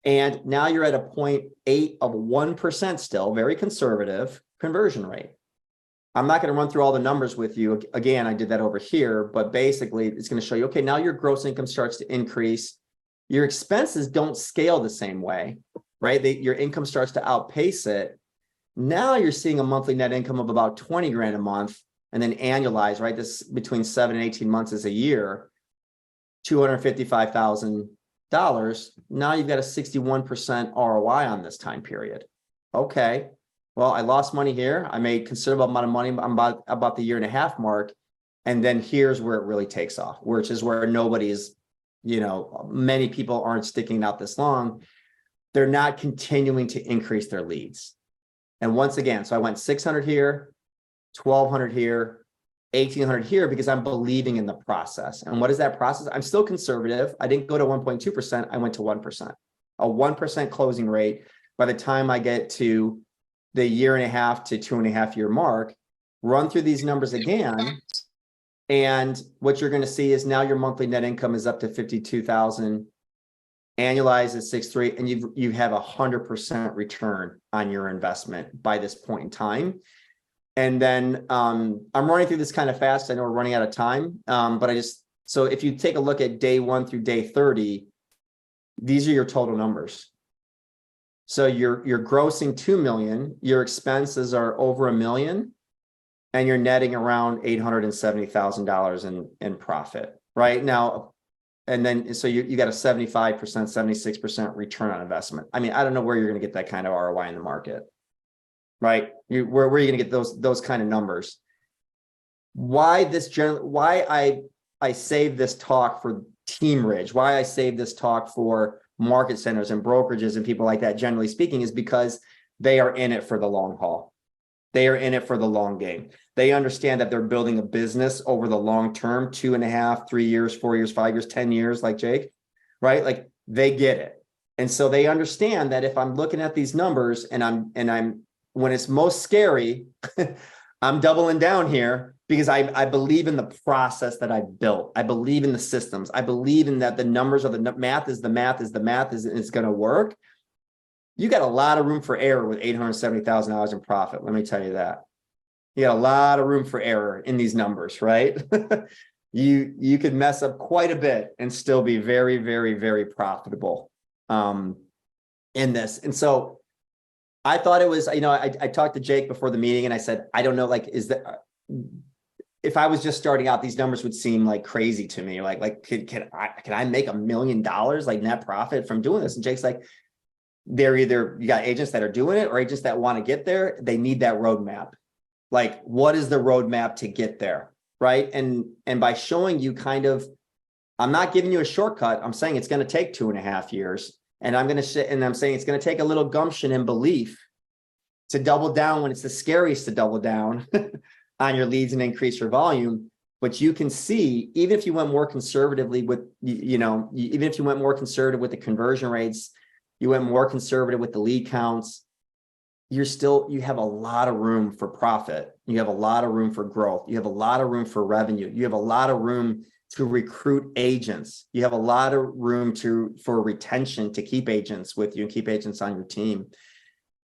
And now you're at a 0.8 of 1% still, very conservative conversion rate. I'm not going to run through all the numbers with you. Again, I did that over here, but basically it's going to show you, okay, now your gross income starts to increase. Your expenses don't scale the same way, right? Your income starts to outpace it. Now you're seeing a monthly net income of about 20 grand a month, and then annualized, right? This between 7 and 18 months is a year, $255,000. Now you've got a 61% ROI on this time period. Okay, well, I lost money here. I made considerable amount of money about the year and a half mark. And then here's where it really takes off, which is where nobody's, many people aren't sticking out this long. They're not continuing to increase their leads. And once again, so I went 600 here, 1,200 here, 1,800 here, because I'm believing in the process. And what is that process? I'm still conservative. I didn't go to 1.2%. I went to 1%, a 1% closing rate. By the time I get to the 1.5 to 2.5 year mark, run through these numbers again. And what you're going to see is now your monthly net income is up to 52,000, annualized at 6.3, and you have 100% return on your investment by this point in time. And then I'm running through this kind of fast. I know we're running out of time, but so if you take a look at day 1 through day 30, these are your total numbers. So you're grossing 2 million, your expenses are over $1 million, and you're netting around $870,000 in profit. Right now, And then, so you got a 75%, 76% return on investment. I mean, I don't know where you're going to get that kind of ROI in the market, right? Where are you going to get those kind of numbers? Why I save this talk for Team Ridge, why I save this talk for market centers and brokerages and people like that, generally speaking, is because they are in it for the long haul. They are in it for the long game. They understand that they're building a business over the long term, 2.5, 3 years, 4 years, 5 years, 10 years, like Jake, right? Like they get it. And so they understand that if I'm looking at these numbers and I'm when it's most scary, I'm doubling down here because I believe in the process that I've built. I believe in the systems. I believe in that the numbers of the math is it's going to work. You got a lot of room for error with $870,000 in profit. Let me tell you that. You got a lot of room for error in these numbers, right? You could mess up quite a bit and still be very, very, very profitable in this. And so I thought it was, I talked to Jake before the meeting and I said, I don't know, like, if I was just starting out, these numbers would seem like crazy to me. Like, can I make $1 million like net profit from doing this? And Jake's like, you got agents that are doing it or agents that want to get there. They need that roadmap. Like, what is the roadmap to get there? Right. And by showing you I'm not giving you a shortcut. I'm saying it's going to take 2.5 years. And I'm saying it's going to take a little gumption and belief to double down when it's the scariest to double down on your leads and increase your volume. But you can see, even if you went more conservatively with, even if you went more conservative with the conversion rates, you went more conservative with the lead counts, you have a lot of room for profit. You have a lot of room for growth. You have a lot of room for revenue. You have a lot of room to recruit agents. You have a lot of room for retention, to keep agents with you and keep agents on your team.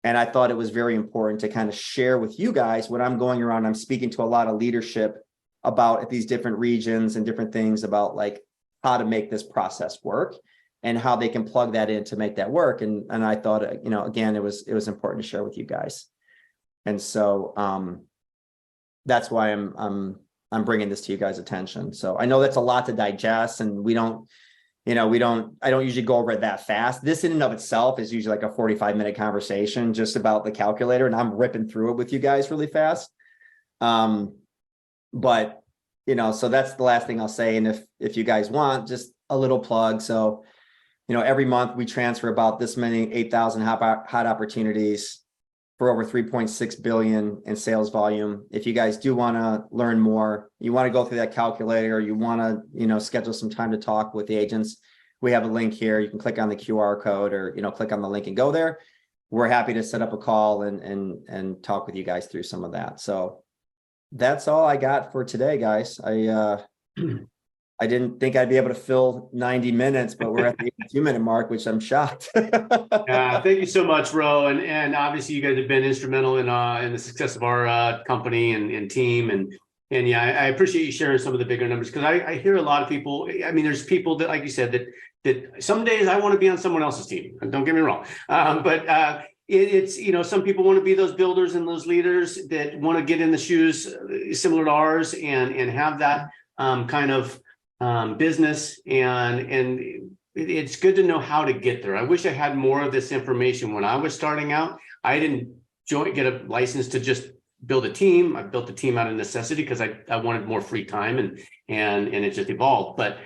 And I thought it was very important to kind of share with you guys when I'm going around, I'm speaking to a lot of leadership about these different regions and different things about like how to make this process work and how they can plug that in to make that work. And I thought, again, it was important to share with you guys. And so that's why I'm bringing this to you guys' attention. So I know that's a lot to digest, and I don't usually go over it that fast. This in and of itself is usually like a 45-minute conversation just about the calculator, and I'm ripping through it with you guys really fast. But so that's the last thing I'll say. And if you guys want, just a little plug. So, every month we transfer about this many 8,000 hot opportunities for over 3.6 billion in sales volume. If you guys do want to learn more, you want to go through that calculator, you want to, schedule some time to talk with the agents, we have a link here. You can click on the QR code or, click on the link and go there. We're happy to set up a call and talk with you guys through some of that. So that's all I got for today, guys. I didn't think I'd be able to fill 90 minutes, but we're at the 82-minute mark, which I'm shocked. Thank you so much, Ro. And obviously you guys have been instrumental in the success of our company and team. And yeah, I appreciate you sharing some of the bigger numbers, because I hear a lot of people. I mean, there's people that, like you said, that some days I want to be on someone else's team. Don't get me wrong. But it's, some people want to be those builders and those leaders that want to get in the shoes similar to ours and have that kind of business, and it's good to know how to get there. I wish I had more of this information when I was starting out. I didn't get a license to just build a team. I built the team out of necessity because I wanted more free time, and it just evolved. But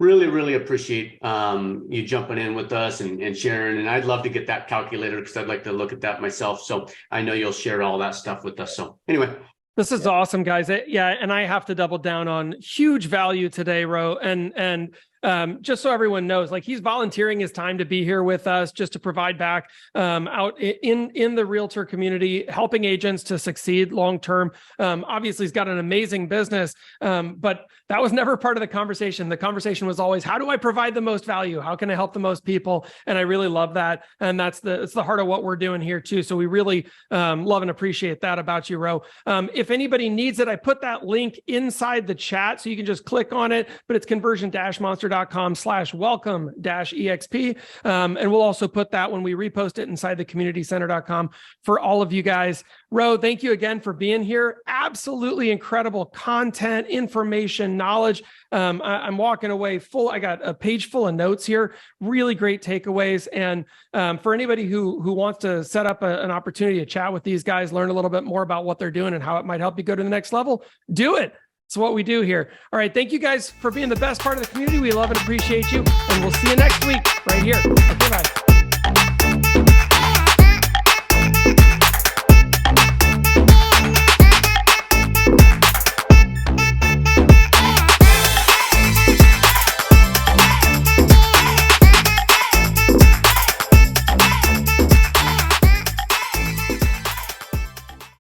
really, really appreciate you jumping in with us and sharing. And I'd love to get that calculator because I'd like to look at that myself. So I know you'll share all that stuff with us. So anyway. This is awesome, guys. Yeah, and I have to double down on huge value today, Ro. And just so everyone knows, like, he's volunteering his time to be here with us just to provide back out in the realtor community, helping agents to succeed long term. Obviously, he's got an amazing business, but that was never part of the conversation. The conversation was always, how do I provide the most value? How can I help the most people? And I really love that. And it's the heart of what we're doing here too. So we really love and appreciate that about you, Ro. If anybody needs it, I put that link inside the chat so you can just click on it, but it's conversion-monster.com. communitycenter.com/welcome-exp. And we'll also put that when we repost it inside the communitycenter.com for all of you guys. Ro, thank you again for being here. Absolutely incredible content, information, knowledge. I'm walking away full. I got a page full of notes here. Really great takeaways. And for anybody who wants to set up an opportunity to chat with these guys, learn a little bit more about what they're doing and how it might help you go to the next level, do it. It's what we do here. All right. Thank you guys for being the best part of the community. We love and appreciate you. And we'll see you next week right here. Okay, bye.